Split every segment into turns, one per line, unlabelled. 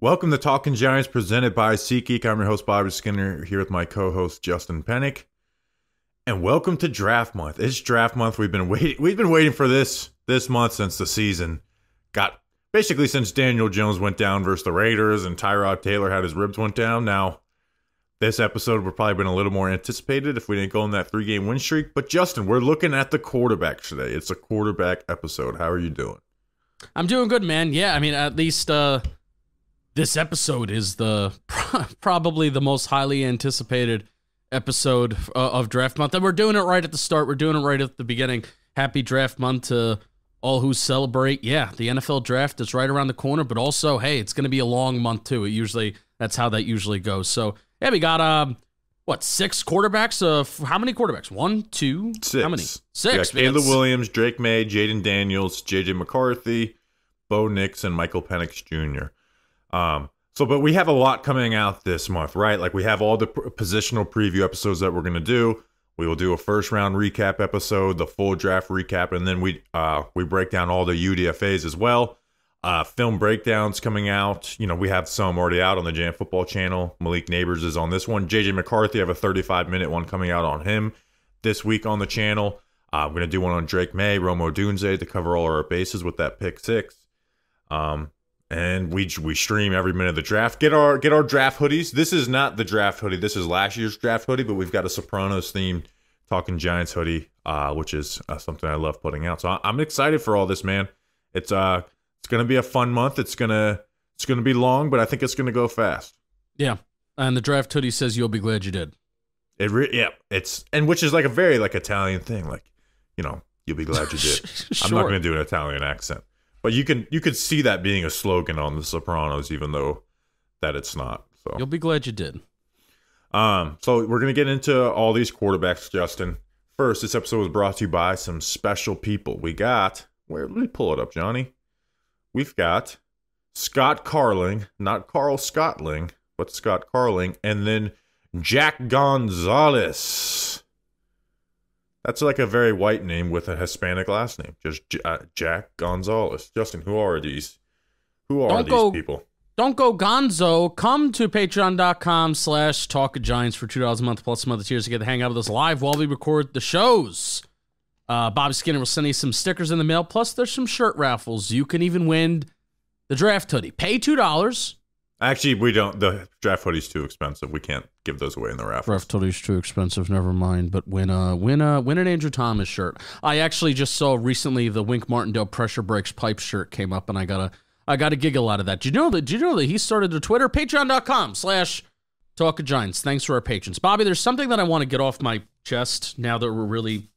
Welcome to Talking Giants, presented by SeatGeek. I'm your host, Bobby Skinner, here with my co-host, Jayden Penix. And welcome to Draft Month. It's Draft Month. We've been waiting for this month since the season basically since Daniel Jones went down versus the Raiders and Tyrod Taylor had his ribs went down. Now, this episode would probably been a little more anticipated if we didn't go on that 3-game win streak. But Justin, we're looking at the quarterbacks today. It's a quarterback episode. How are you doing?
I'm doing good, man. Yeah, I mean, at least this episode is probably the most highly anticipated episode of Draft Month. And we're doing it right at the start. We're doing it right at the beginning. Happy Draft Month to all who celebrate. Yeah, the NFL Draft is right around the corner, but also, hey, it's going to be a long month too. That's how that usually goes. So, yeah, we got, 6 quarterbacks? How many quarterbacks? 1, 2?
6.
How many? 6.
Caleb Williams, Drake Maye, Jayden Daniels, McCarthy, Bo Nix, and Micheal Penix Jr. But we have a lot coming out this month, right? Like, we have all the positional preview episodes that we're going to do. We will do a first-round recap episode, the full draft recap, and then we break down all the UDFAs as well. Film breakdowns coming out. You know, we have some already out on the Jam Football channel. Malik Neighbors is on this one. JJ McCarthy, I have a 35-minute one coming out on him this week on the channel. I'm going to do one on Drake Maye, Rome Odunze to cover all our bases with that pick 6. And we stream every minute of the draft. Get our draft hoodies. This is not the draft hoodie. This is last year's draft hoodie, but we've got a Sopranos themed Talking Giants hoodie, which is something I love putting out. So I'm excited for all this, man. It's gonna be a fun month. It's gonna be long, but I think it's gonna go fast. Yeah,
and the draft hoodie says you'll be glad you did.
Which is like a very like Italian thing, like, you know, you'll be glad you did.
Sure.
I'm not gonna do an Italian accent. But you could see that being a slogan on The Sopranos, even though that it's not. So
you'll be glad you did.
So we're gonna get into all these quarterbacks, Justin. First, this episode was brought to you by some special people. We got let me pull it up, Johnny. We've got Scott Carling, not Carl Scottling, but Scott Carling, and then Jack Gonzalez. That's like a very white name with a Hispanic last name. Just Jack Gonzalez. Justin, who are these? Who are these people?
Don't go gonzo. Come to patreon.com/talkofgiants for $2 a month plus some other tiers to get to hang out with us live while we record the shows. Bobby Skinner will send you some stickers in the mail. Plus, there's some shirt raffles. You can even win the draft hoodie. Pay $2.
Actually, we don't. The draft hoodie's too expensive. We can't give those away in the raffle.
Draft hoodie's too expensive. Never mind. But win an Andrew Thomas shirt. I actually just saw recently the Wink Martindale Pressure Breaks pipe shirt came up, and I got a giggle out of that. Did you know that he started a Twitter? Patreon.com/talkofgiants. Thanks to our patrons. Bobby, there's something that I want to get off my chest now that we're really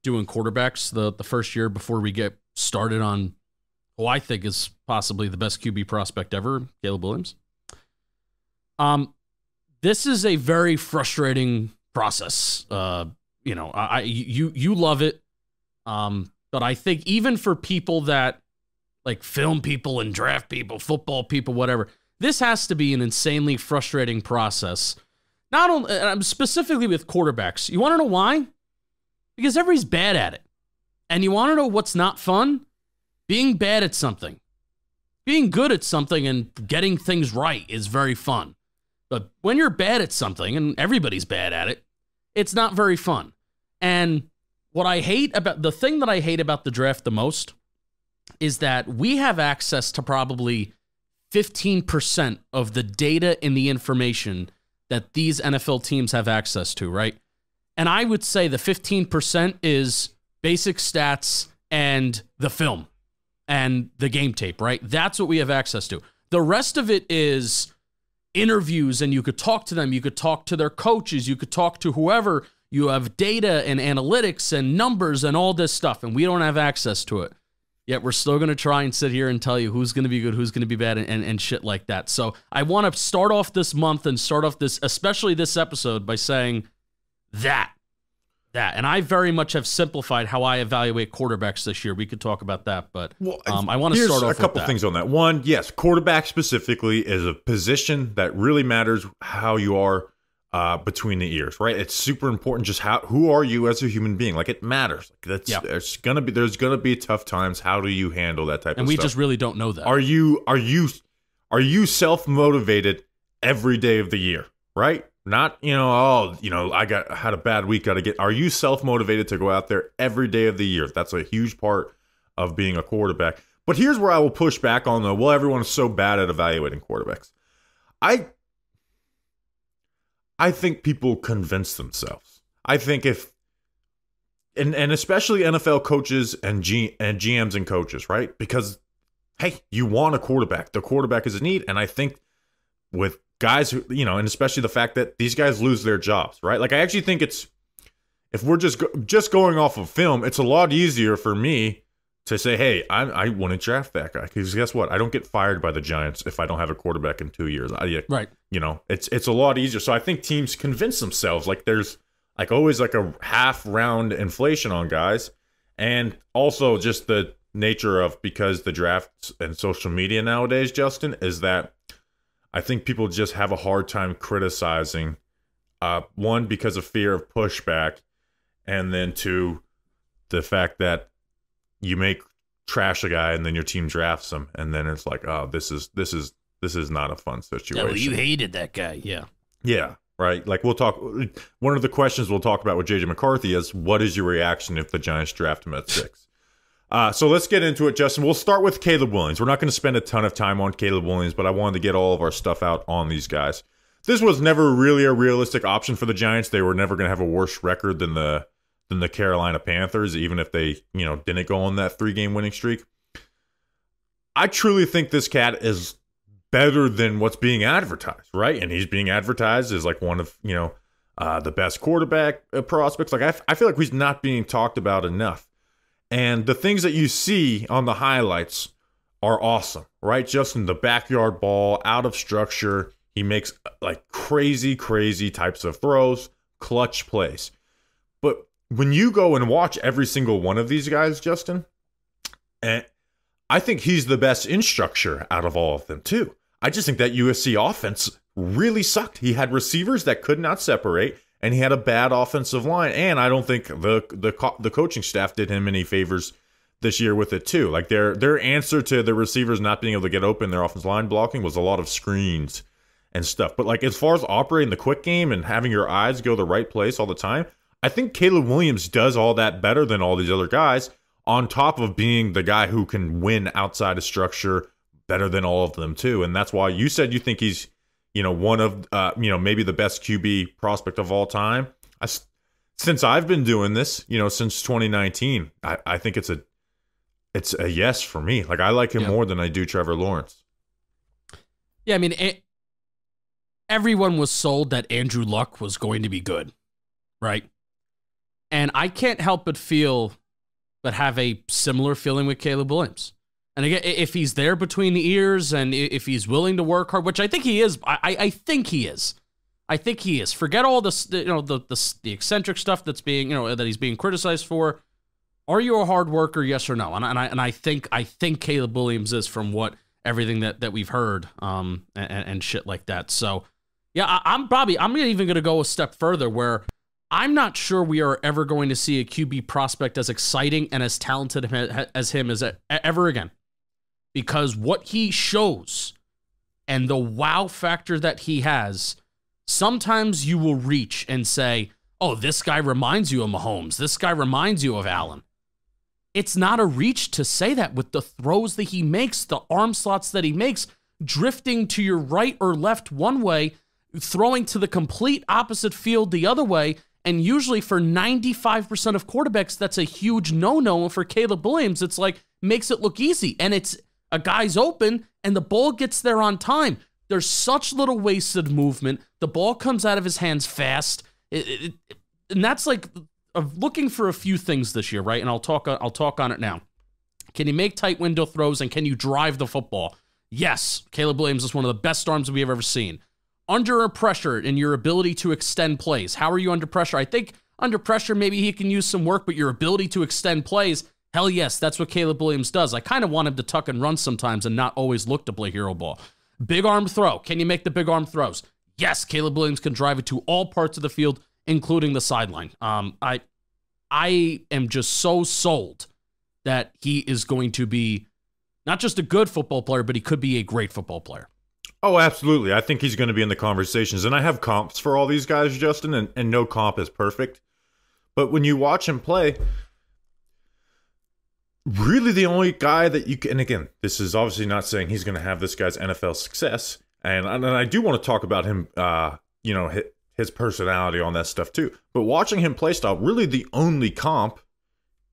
doing quarterbacks the first year before we get started on who I think is possibly the best QB prospect ever, Caleb Williams. This is a very frustrating process. You love it. But I think even for people that like film people and draft people, football people, whatever, this has to be an insanely frustrating process. Not only specifically with quarterbacks. You want to know why? Because everybody's bad at it. And you want to know what's not fun? Being bad at something. Being good at something and getting things right is very fun. But when you're bad at something, and everybody's bad at it, it's not very fun. And the thing that I hate about the draft the most is that we have access to probably 15% of the data and the information that these NFL teams have access to, right? And I would say the 15% is basic stats and the film and the game tape, right? That's what we have access to. The rest of it is interviews, and you could talk to them. You could talk to their coaches. You could talk to whoever. You have data and analytics and numbers and all this stuff, and we don't have access to it. Yet we're still going to try and sit here and tell you who's going to be good, who's going to be bad, and shit like that. So I want to start off this month and start off this, especially this episode, by saying that. And I very much have simplified how I evaluate quarterbacks this year. We could talk about that, but I want to start off with
a couple things on that. One, yes, quarterback specifically is a position that really matters how you are between the ears, right? It's super important. Just who are you as a human being? Like, it matters. There's gonna be tough times. How do you handle that type of stuff?
And we just really don't know that.
Are you are you self-motivated every day of the year, right? Not, I had a bad week, are you self-motivated to go out there every day of the year? That's a huge part of being a quarterback. But here's where I will push back on everyone is so bad at evaluating quarterbacks. I think people convince themselves. I think and especially NFL coaches and GMs and coaches, right? Because, hey, you want a quarterback. The quarterback is a need. And I think with guys who, and especially the fact that these guys lose their jobs, right? Like, I actually think if we're just going off of film, it's a lot easier for me to say, hey, I want to draft that guy. Because guess what? I don't get fired by the Giants if I don't have a quarterback in 2 years.
Right.
It's a lot easier. So I think teams convince themselves like there's like always like a half round inflation on guys. And also just the nature of, because the drafts and social media nowadays, Justin, is that I think people just have a hard time criticizing, one, because of fear of pushback, and then two, the fact that you make trash a guy and then your team drafts him, and then it's like, oh, this is not a fun situation.
No, you hated that guy.
Yeah, right. Like, we'll talk. One of the questions we'll talk about with J.J. McCarthy is, what is your reaction if the Giants draft him at 6? So let's get into it, Justin. We'll start with Caleb Williams. We're not going to spend a ton of time on Caleb Williams, but I wanted to get all of our stuff out on these guys. This was never really a realistic option for the Giants. They were never going to have a worse record than the Carolina Panthers, even if they, didn't go on that 3-game winning streak. I truly think this cat is better than what's being advertised, right? And he's being advertised as like one of, the best quarterback prospects. Like, I feel like he's not being talked about enough. And the things that you see on the highlights are awesome, right? Just in the backyard ball, out of structure. He makes like crazy types of throws, clutch plays. But when you go and watch every single one of these guys, Justin, and I think he's the best in structure out of all of them too. I just think that USC offense really sucked. He had receivers that could not separate, and he had a bad offensive line. And I don't think the coaching staff did him any favors this year with it too. Like, their answer to the receivers not being able to get open, their offensive line blocking, was a lot of screens and stuff. But like, as far as operating the quick game and having your eyes go the right place all the time, I think Caleb Williams does all that better than all these other guys, on top of being the guy who can win outside of structure better than all of them too. And that's why you said you think he's, one of, maybe the best QB prospect of all time. Since I've been doing this, since 2019, I think it's a yes for me. Like, I like him more than I do Trevor Lawrence.
Yeah, I mean, everyone was sold that Andrew Luck was going to be good, right? And I can't help but have a similar feeling with Caleb Williams. And again, if he's there between the ears and if he's willing to work hard, which I think he is, I think he is. I think he is. Forget all this, the eccentric stuff that's being, that he's being criticized for. Are you a hard worker? Yes or no? And I think Caleb Williams is, from everything that we've heard, and shit like that. So yeah, I'm even going to go a step further, where I'm not sure we are ever going to see a QB prospect as exciting and as talented as him as ever again. Because what he shows and the wow factor that he has, sometimes you will reach and say, oh, this guy reminds you of Mahomes. This guy reminds you of Allen. It's not a reach to say that with the throws that he makes, the arm slots that he makes, drifting to your right or left one way, throwing to the complete opposite field the other way. And usually for 95% of quarterbacks, that's a huge no-no. And for Caleb Williams, it's like, makes it look easy. And it's a guy's open and the ball gets there on time. There's such little wasted movement. The ball comes out of his hands fast. And that's like looking for a few things this year, right? And I'll talk on it now. Can you make tight window throws, and can you drive the football? Yes, Caleb Williams is one of the best arms we have ever seen. Under pressure and your ability to extend plays. How are you under pressure? I think under pressure, maybe he can use some work, but your ability to extend plays, hell yes, that's what Caleb Williams does. I kind of want him to tuck and run sometimes and not always look to play hero ball. Big arm throw. Can you make the big arm throws? Yes, Caleb Williams can drive it to all parts of the field, including the sideline. I am just so sold that he is going to be not just a good football player, but he could be a great football player.
Oh, absolutely. I think he's going to be in the conversations. And I have comps for all these guys, Justin, and no comp is perfect. But when you watch him play, really the only guy that you can, and again, this is obviously not saying he's going to have this guy's NFL success. And I do want to talk about him, his personality on that stuff too. But watching him play style, really the only comp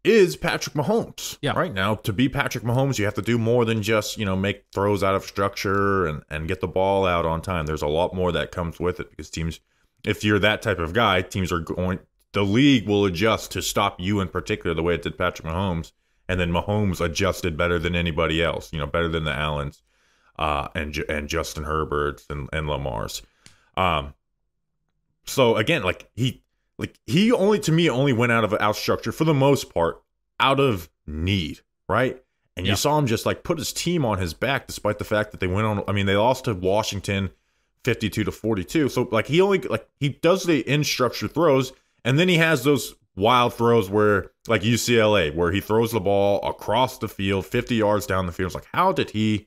is Patrick Mahomes.
Yeah.
Right now, to be Patrick Mahomes, you have to do more than just, make throws out of structure and get the ball out on time. There's a lot more that comes with it because teams, if you're that type of guy, the league will adjust to stop you in particular the way it did Patrick Mahomes. And then Mahomes adjusted better than anybody else, better than the Allens and Justin Herberts and Lamar's. So again, he only went out structure for the most part out of need, right? And you saw him just put his team on his back, despite the fact that they went on. I mean, they lost to Washington, 52-42. So he does the in structure throws, and then he has those wild throws where UCLA, where he throws the ball across the field, 50 yards down the field. It's how did he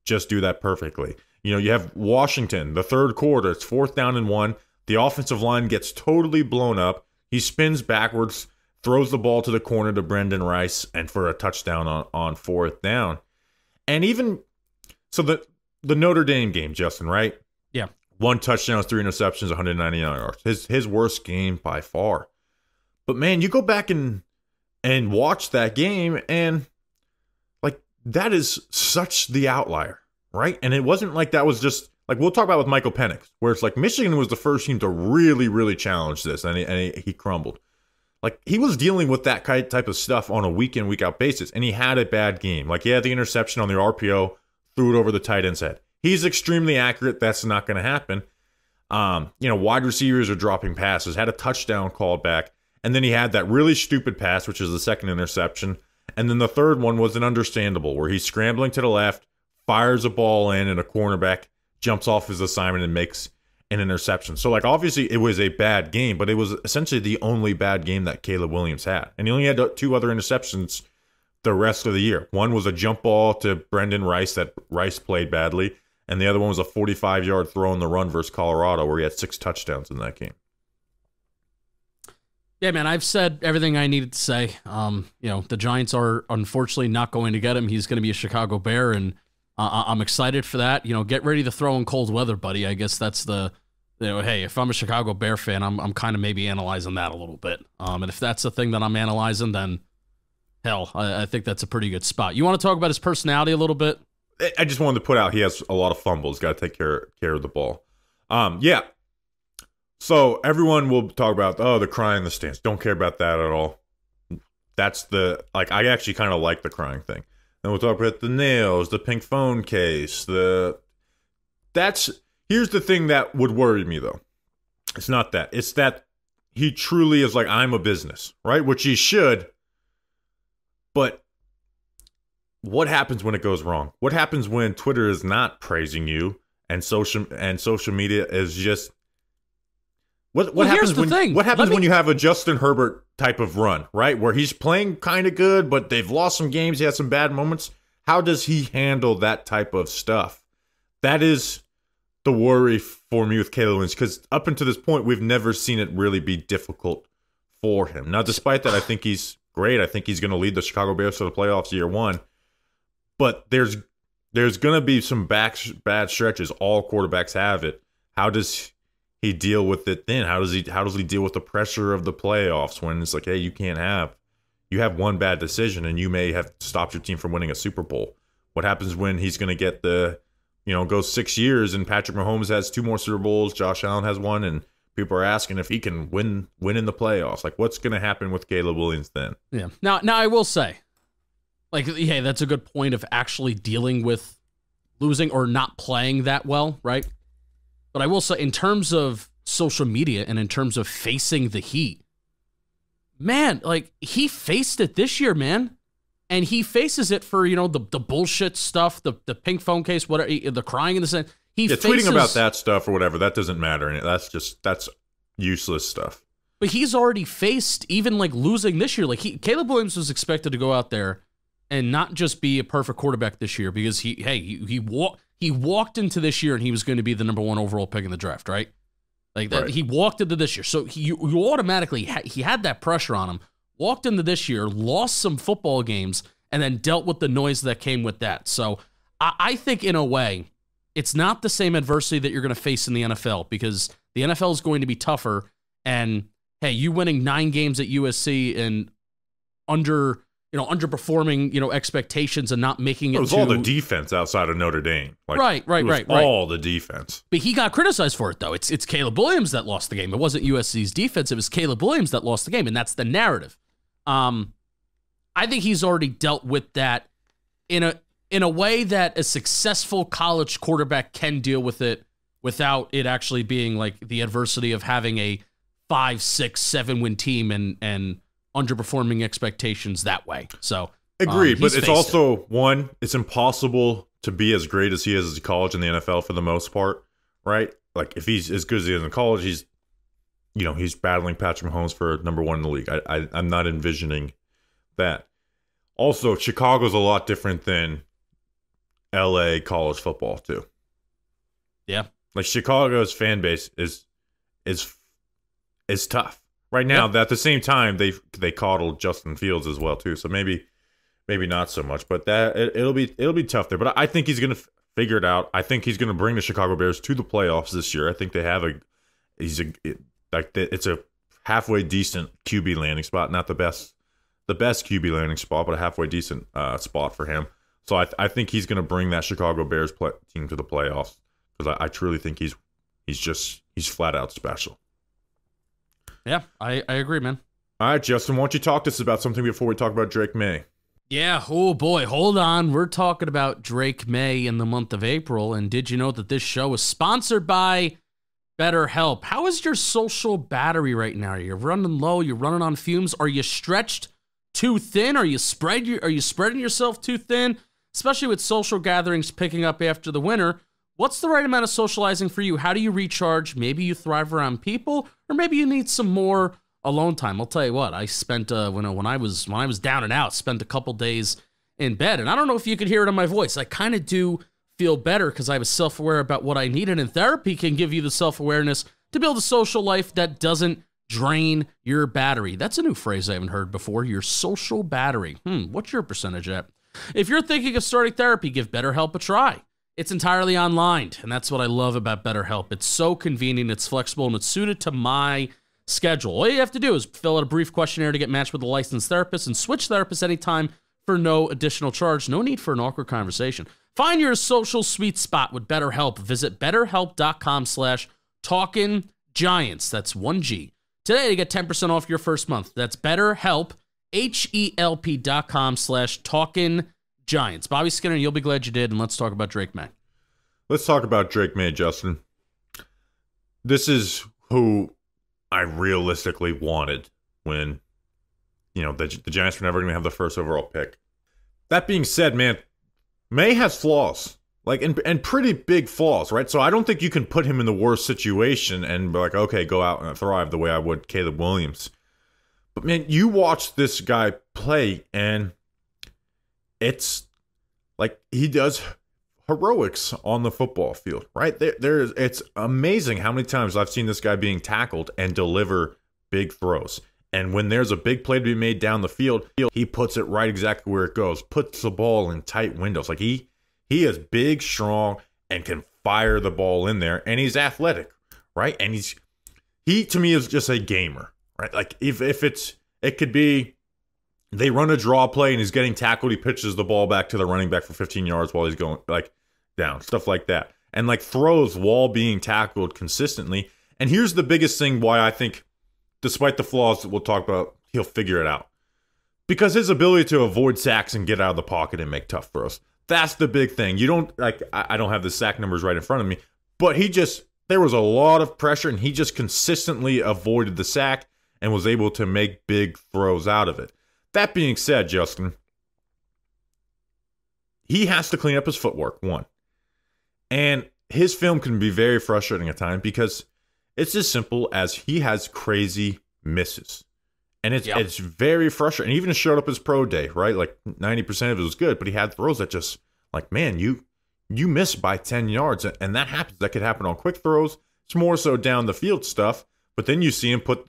just do that perfectly? You have Washington, the third quarter, it's 4th down and 1. The offensive line gets totally blown up. He spins backwards, throws the ball to the corner to Brendan Rice, and for a touchdown on 4th down. And even so, the Notre Dame game, Justin, right?
Yeah.
1 touchdown, 3 interceptions, 199 yards. His worst game by far. But man, you go back and watch that game, and that is such the outlier, right? And it wasn't that was just. We'll talk about with Micheal Penix, where it's Michigan was the first team to really, really challenge this, and he crumbled. He was dealing with that type of stuff on a week in, week out basis, and he had a bad game. He had the interception on the RPO, threw it over the tight end's head. He's extremely accurate. That's not going to happen. Wide receivers are dropping passes, had a touchdown called back, and then he had that really stupid pass, which is the second interception, and then the third one was an understandable, where he's scrambling to the left, fires a ball in, and a cornerback jumps off his assignment and makes an interception. So, obviously it was a bad game, but it was essentially the only bad game that Caleb Williams had. And he only had 2 other interceptions the rest of the year. One was a jump ball to Brendan Rice that Rice played badly, and the other one was a 45-yard throw in the run versus Colorado where he had 6 touchdowns in that game.
Yeah, man, I've said everything I needed to say. The Giants are unfortunately not going to get him. He's going to be a Chicago Bear, and I'm excited for that. Get ready to throw in cold weather, buddy. I guess that's hey, if I'm a Chicago Bear fan, I'm kind of maybe analyzing that a little bit. And if that's the thing that I'm analyzing, then hell, I think that's a pretty good spot. You want to talk about his personality a little bit?
I just wanted to put out he has a lot of fumbles. Got to take care of the ball. Yeah. So everyone will talk about, the crying in the stands. Don't care about that at all. That's I actually kind of like the crying thing. And we'll talk about the nails, the pink phone case, here's the thing that would worry me though. It's not that. It's that he truly is I'm a business, right? Which he should. But what happens when it goes wrong? What happens when Twitter is not praising you and social media is just What happens when you have a Justin Herbert type of run, right? Where he's playing kind of good, but they've lost some games, he had some bad moments. How does he handle that type of stuff? That is the worry for me with Caleb Williams, because up until this point, we've never seen it really be difficult for him. Now, despite that, I think he's great. I think he's going to lead the Chicago Bears to the playoffs year 1. But there's going to be some bad stretches. All quarterbacks have it. How does he deal with it then? How does he deal with the pressure of the playoffs when it's hey, you have one bad decision and you may have stopped your team from winning a Super Bowl? What happens when he's going to get go 6 years and Patrick Mahomes has 2 more Super Bowls, Josh Allen has 1, and people are asking if he can win in the playoffs? What's going to happen with Caleb Williams then?
Yeah. Now I will say, hey, that's a good point of actually dealing with losing or not playing that well, right? But I will say, in terms of social media and in terms of facing the heat, man, he faced it this year, man. And he faces it for, the bullshit stuff, the pink phone case, whatever, the crying in the sense.
Tweeting about that stuff or whatever, that doesn't matter. That's useless stuff.
But he's already faced even losing this year. Caleb Williams was expected to go out there and not just be a perfect quarterback this year, because he he walked into this year and he was going to be the number 1 overall pick in the draft, right? Like that, he walked into this year. So you automatically, he had that pressure on him, walked into this year, lost some football games, and then dealt with the noise that came with that. So I think in a way, it's not the same adversity that you're going to face in the NFL, because the NFL is going to be tougher. And hey, you winning 9 games at USC and underperforming, expectations and not making it.
It was all the defense outside of Notre Dame. Like,
right.
All the defense.
But he got criticized for it, though. It's Caleb Williams that lost the game. It wasn't USC's defense. It was Caleb Williams that lost the game, and that's the narrative. I think he's already dealt with that in a way that a successful college quarterback can deal with it without it actually being like the adversity of having a 5, 6, 7-win team and underperforming expectations that way. So
agreed, but it's also one, it's impossible to be as great as he is in college in the NFL for the most part, right? Like if he's as good as he is in college, he's battling Patrick Mahomes for number 1 in the league. I'm not envisioning that. Also, Chicago's a lot different than LA college football too.
Yeah.
Like Chicago's fan base is tough. Right now, at the same time, they coddled Justin Fields as well too. So maybe not so much, but it'll be tough there. But I think he's going to figure it out. I think he's going to bring the Chicago Bears to the playoffs this year. I think they have it's a halfway decent QB landing spot, not the best QB landing spot, but a halfway decent spot for him. So I think he's going to bring that Chicago Bears team to the playoffs, because I truly think he's flat out special.
Yeah, I agree, man.
All right, Justin, why don't you talk to us about something before we talk about Drake Maye?
Yeah, oh boy, hold on. We're talking about Drake Maye in the month of April, and did you know that this show is sponsored by BetterHelp? How is your social battery right now? Are you running low? You're running on fumes? Are you stretched too thin? Are you spreading yourself too thin? Especially with social gatherings picking up after the winter. What's the right amount of socializing for you? How do you recharge? Maybe you thrive around people, or maybe you need some more alone time. I'll tell you what, I spent when I was down and out, spent a couple days in bed, and I don't know if you could hear it in my voice. I kind of do feel better because I was self-aware about what I needed, and therapy can give you the self-awareness to build a social life that doesn't drain your battery. That's a new phrase I haven't heard before. Your social battery. What's your percentage at? If you're thinking of starting therapy, give BetterHelp a try. It's entirely online, and that's what I love about BetterHelp. It's so convenient, it's flexible, and it's suited to my schedule. All you have to do is fill out a brief questionnaire to get matched with a licensed therapist and switch therapists anytime for no additional charge. No need for an awkward conversation. Find your social sweet spot with BetterHelp. Visit betterhelp.com/talkingiants. That's 1G. Today to get 10% off your first month. That's BetterHelp, HELP.com/talkingiants. Bobby Skinner, you'll be glad you did, and let's talk about Drake Maye.
Let's talk about Drake Maye, Justin. This is who I realistically wanted when, the Giants were never going to have the first overall pick. That being said, man, Maye has flaws, and pretty big flaws, right? So I don't think you can put him in the worst situation and be like, okay, go out and thrive the way I would Caleb Williams. But man, you watch this guy play, and it's like he does heroics on the football field, right? It's amazing how many times I've seen this guy being tackled and deliver big throws. And when there's a big play to be made down the field, he puts it right exactly where it goes, puts the ball in tight windows. Like he is big, strong, and can fire the ball in there, and he's athletic, right? And he to me is just a gamer, right? Like if it could be, they run a draw play and he's getting tackled, he pitches the ball back to the running back for 15 yards while he's going down, stuff like that. And throws while being tackled consistently. And here's the biggest thing why I think, despite the flaws that we'll talk about, he'll figure it out. Because his ability to avoid sacks and get out of the pocket and make tough throws. That's the big thing. You don't, I don't have the sack numbers right in front of me, but there was a lot of pressure and he just consistently avoided the sack and was able to make big throws out of it. That being said, Justin, he has to clean up his footwork, one. And his film can be very frustrating at times because it's as simple as he has crazy misses. And it's very frustrating. Even showed up his pro day, right? 90% of it was good, but he had throws that just, man, you you miss by 10 yards, and that happens. That could happen on quick throws. It's more so down the field stuff, but then you see him put,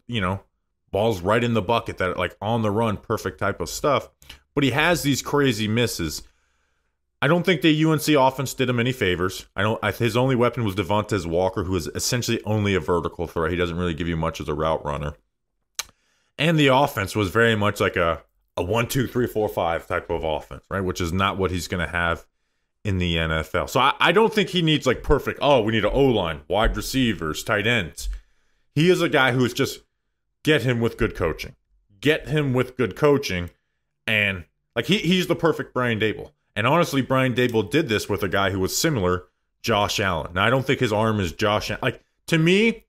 balls right in the bucket that are like on the run, perfect type of stuff. But he has these crazy misses. I don't think the UNC offense did him any favors. His only weapon was Devontae Walker, who is essentially only a vertical threat. He doesn't really give you much as a route runner. And the offense was very much like a 1, 2, 3, 4, 5 type of offense, right? Which is not what he's going to have in the NFL. So I don't think he needs like perfect, we need an O-line, wide receivers, tight ends. He is a guy who is just get him with good coaching. Get him with good coaching. And like he's the perfect Brian Daboll. And honestly, Brian Daboll did this with a guy who was similar, Josh Allen. Now, I don't think his arm is Josh Allen. Like, to me,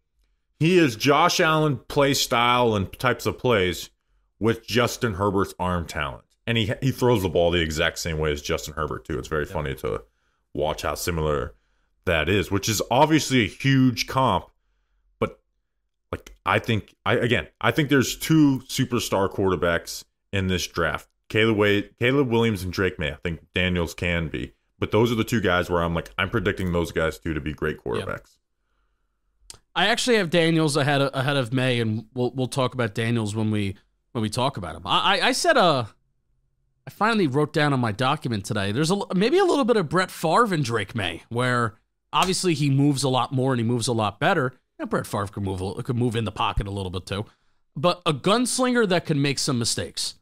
he is Josh Allen play style and types of plays with Justin Herbert's arm talent. And he throws the ball the exact same way as Justin Herbert, too. It's very funny to watch how similar that is, which is obviously a huge comp. But, like, I think there's two superstar quarterbacks in this draft. Caleb Williams and Drake Maye. I think Daniels can be. But those are the two guys where I'm predicting those guys, too, to be great quarterbacks.
Yep. I actually have Daniels ahead of Maye, and we'll talk about Daniels when we talk about him. I finally wrote down on my document today, there's maybe a little bit of Brett Favre and Drake Maye, where obviously he moves a lot more and he moves a lot better. Brett Favre could move in the pocket a little bit too. But a gunslinger that can make some mistakes.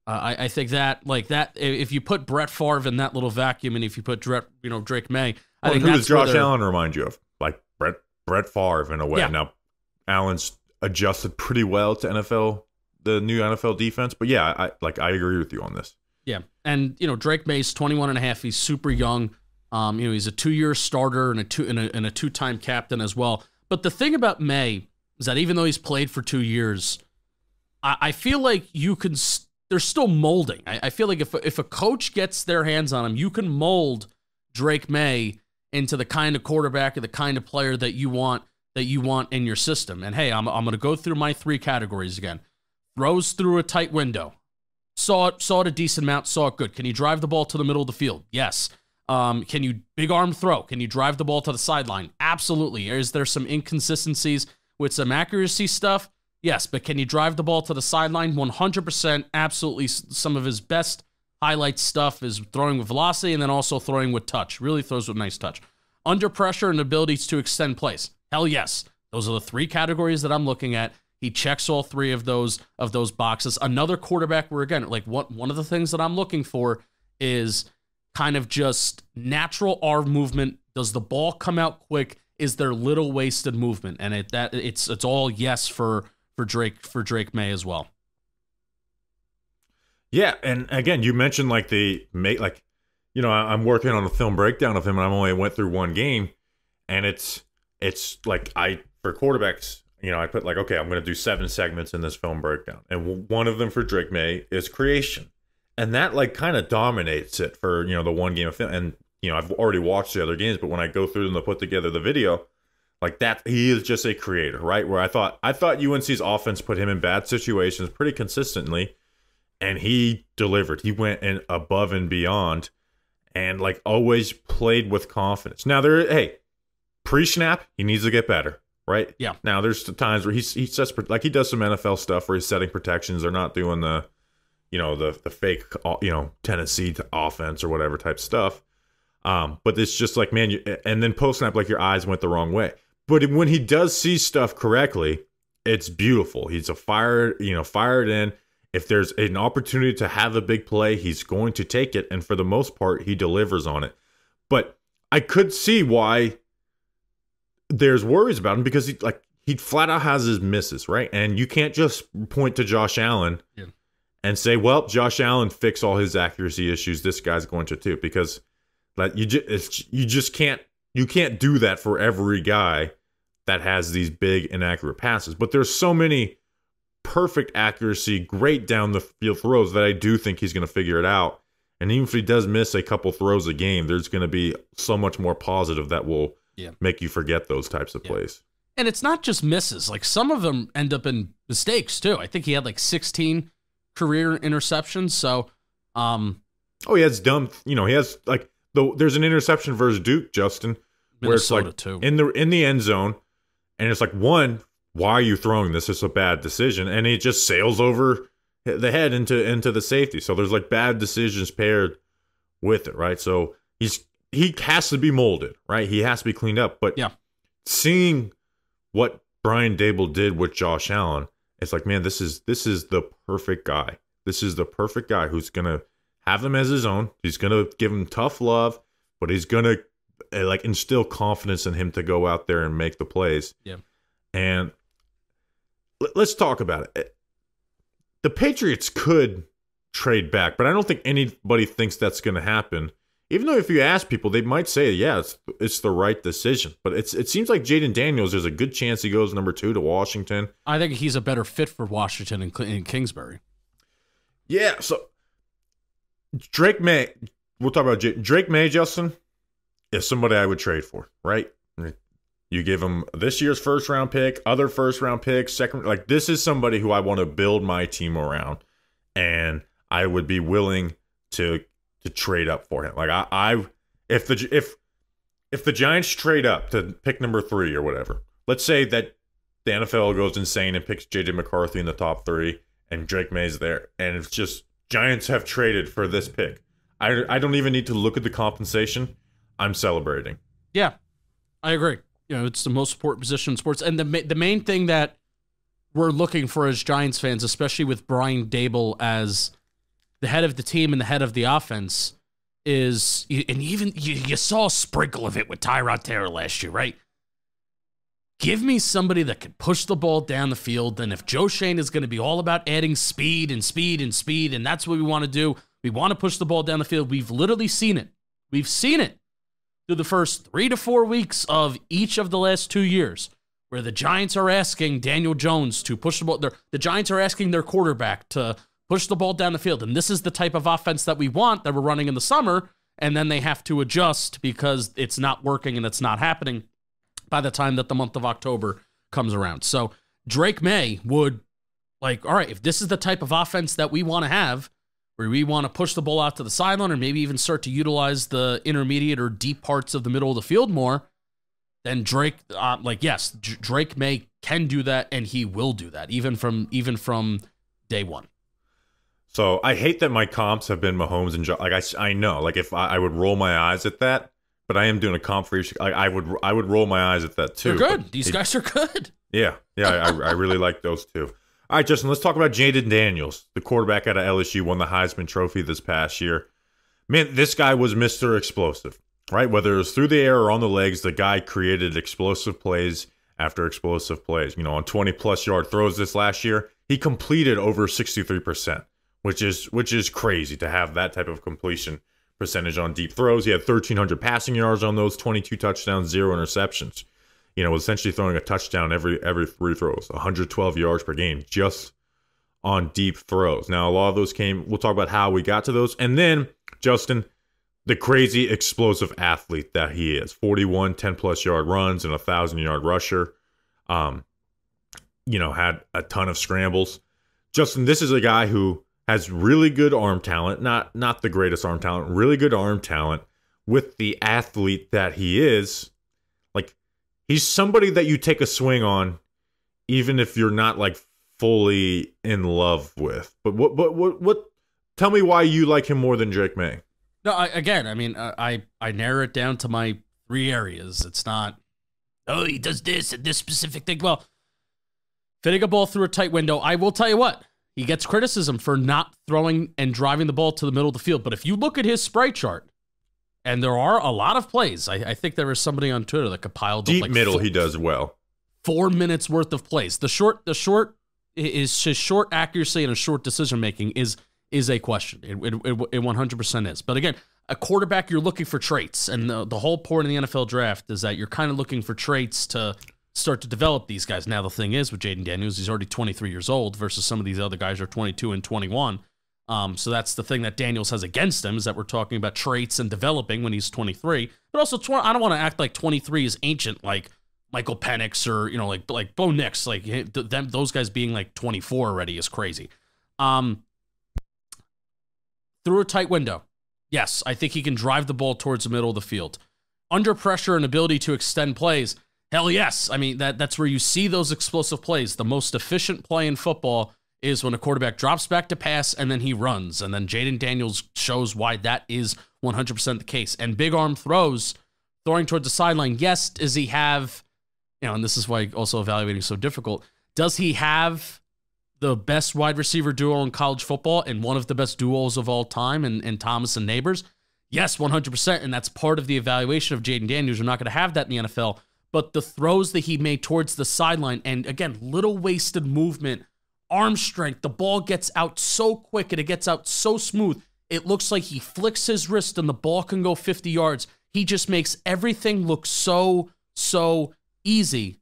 I think that, like that, if you put Brett Favre in that little vacuum and if you put Drake Maye, I think
who does Josh Allen remind you of? Like Brett Favre in a way. Yeah. Now, Allen's adjusted pretty well to the new NFL defense. But yeah, I agree with you on this.
Yeah, and Drake Maye's 21 and a half. He's super young. He's a 2-year starter and a 2-time captain as well. But the thing about Maye is that even though he's played for 2 years, I feel like there's still molding. I feel like if a coach gets their hands on him, you can mold Drake Maye into the kind of quarterback or the kind of player that you want in your system. And hey, I'm going to go through my 3 categories again. Throws through a tight window. Saw it a decent amount, saw it good. Can you drive the ball to the middle of the field? Yes. Can you big arm throw? Can you drive the ball to the sideline? Absolutely. Is there some inconsistencies with some accuracy stuff? Yes, but can you drive the ball to the sideline? 100%. Absolutely. Some of his best highlight stuff is throwing with velocity and then also throwing with touch. Really throws with nice touch. Under pressure and abilities to extend plays. Hell yes. Those are the 3 categories that I'm looking at. He checks all 3 of those boxes. Another quarterback where, again, like one of the things that I'm looking for is kind of just natural arm movement. Does the ball come out quick? Is there little wasted movement? And it's all yes for Drake Maye as well.
Yeah, and again, you mentioned I'm working on a film breakdown of him, and I only went through 1 game, and it's like for quarterbacks. I put okay, I'm going to do 7 segments in this film breakdown. And one of them for Drake Maye is creation. And that kind of dominates it for, the 1 game of film. And, I've already watched the other games, but when I go through them to put together the video, that, he is just a creator, right? Where I thought UNC's offense put him in bad situations pretty consistently, and he delivered. He went above and beyond and always played with confidence. Now pre-snap, he needs to get better. Right?
Yeah.
Now there's times where he sets he does some NFL stuff where he's setting protections. They're not doing the fake Tennessee offense or whatever type stuff. But it's just and then post snap your eyes went the wrong way. But when he does see stuff correctly, it's beautiful. He's fired in. If there's an opportunity to have a big play, he's going to take it, and for the most part, he delivers on it. But I could see why there's worries about him, because he flat out has his misses, right? And you can't just point to Josh Allen and say, well, Josh Allen fixed all his accuracy issues. This guy's going to too, because you just can't do that for every guy that has these big inaccurate passes. But there's so many perfect accuracy, great down the field throws that I do think he's going to figure it out. And even if he does miss a couple throws a game, there's going to be so much more positive that will make you forget those types of plays.
And it's not just misses. Some of them end up in mistakes too. I think he had 16 career interceptions. So,
he has dumb, he has though there's an interception versus Duke, Justin, where
Minnesota
it's
too.
in the end zone, and it's like, one, why are you throwing this? It's a bad decision, and he just sails over the head into the safety. So there's like bad decisions paired with it, right? So he has to be molded, right? He has to be cleaned up. But
yeah,
seeing what Brian Dable did with Josh Allen, it's like, man, this is the perfect guy. This is the perfect guy who's gonna have him as his own. He's gonna give him tough love, but he's gonna like instill confidence in him to go out there and make the plays.
Yeah.
And let's talk about it. The Patriots could trade back, but I don't think anybody thinks that's going to happen. Even though if you ask people, they might say, yeah, it's the right decision. But it seems like Jayden Daniels, there's a good chance he goes number 2 to Washington.
I think he's a better fit for Washington and Kingsbury.
Yeah, so Drake Maye, we'll talk about Drake Maye, Justin, is somebody I would trade for, right? You give him this year's first-round pick, other first-round picks, second. Like, this is somebody who I want to build my team around, and I would be willing to trade up for him. Like, if the Giants trade up to pick number 3 or whatever, let's say that the NFL goes insane and picks J.J. McCarthy in the top 3, and Drake Maye's there, and it's just Giants have traded for this pick. I don't even need to look at the compensation. I'm celebrating.
Yeah, I agree. You know, it's the most important position in sports. And the main thing that we're looking for as Giants fans, especially with Brian Dable as the head of the team and the head of the offense, is, and even you saw a sprinkle of it with Tyrod Taylor last year, right? Give me somebody that can push the ball down the field. And if Joe Shane is going to be all about adding speed and speed and speed, and that's what we want to do, we want to push the ball down the field. We've literally seen it. We've seen it through the first 3 to 4 weeks of each of the last 2 years, where the Giants are asking Daniel Jones to push the ball. The Giants are asking their quarterback to push the ball down the field. And this is the type of offense that we want, that we're running in the summer. And then they have to adjust because it's not working and it's not happening by the time that the month of October comes around. So Drake Maye would, like, all right, if this is the type of offense that we want to have, where we want to push the ball out to the sideline or maybe even start to utilize the intermediate or deep parts of the middle of the field more, then Drake, yes, Drake Maye can do that, and he will do that, even from day one.
So I hate that my comps have been Mahomes and I know, like, if I would roll my eyes at that, but I am doing a comp for each. I would roll my eyes at that too.
They're good. These guys are good.
Yeah, I really like those two. All right, Justin, let's talk about Jayden Daniels, the quarterback out of LSU, won the Heisman Trophy this past year. Man, this guy was Mr. Explosive, right? Whether it was through the air or on the legs, the guy created explosive plays after explosive plays. You know, on 20-plus yard throws this last year, he completed over 63%, which is crazy to have that type of completion percentage on deep throws. He had 1,300 passing yards on those, 22 touchdowns, 0 interceptions. You know, essentially throwing a touchdown every 3 throws, 112 yards per game just on deep throws. Now, a lot of those we'll talk about how we got to those. And then, Justin, the crazy explosive athlete that he is. 41 10-plus yard runs and a 1,000-yard rusher. You know, had a ton of scrambles. Justin, this is a guy who has really good arm talent, not the greatest arm talent, really good arm talent. With the athlete that he is, like, he's somebody that you take a swing on, even if you're not like fully in love with. But what? Tell me why you like him more than Drake Maye.
No, I narrow it down to my 3 areas. It's not, oh, he does this and this specific thing. Well, fitting a ball through a tight window. I will tell you what, he gets criticism for not throwing and driving the ball to the middle of the field. But if you look at his sprite chart, and there are a lot of plays. I think there was somebody on Twitter that compiled
deep middle. He does well.
4 minutes worth of plays. The short is his short accuracy and his short decision making is a question. It 100% is. But again, a quarterback, you're looking for traits, and the whole point of the NFL draft is that you're kind of looking for traits to start to develop these guys. Now the thing is with Jayden Daniels, he's already 23 years old versus some of these other guys are 22 and 21. So that's the thing that Daniels has against him, is that we're talking about traits and developing when he's 23. But also, I don't want to act like 23 is ancient, like Micheal Penix or, you know, like Bo Nix. Like those guys being like 24 already is crazy. Through a tight window, Yes, I think he can drive the ball towards the middle of the field. Under pressure and ability to extend plays, hell yes. I mean, that's where you see those explosive plays. The most efficient play in football is when a quarterback drops back to pass and then he runs. And then Jayden Daniels shows why that is 100% the case. And big arm throws, throwing towards the sideline, yes, does he have, and this is why also evaluating is so difficult, does he have the best wide receiver duo in college football and one of the best duos of all time in Thomas and Neighbors? Yes, 100%, and that's part of the evaluation of Jayden Daniels. You're not going to have that in the NFL, but the throws that he made towards the sideline, and again, little wasted movement, arm strength, the ball gets out so quick and it gets out so smooth. It looks like he flicks his wrist and the ball can go 50 yards. He just makes everything look so easy.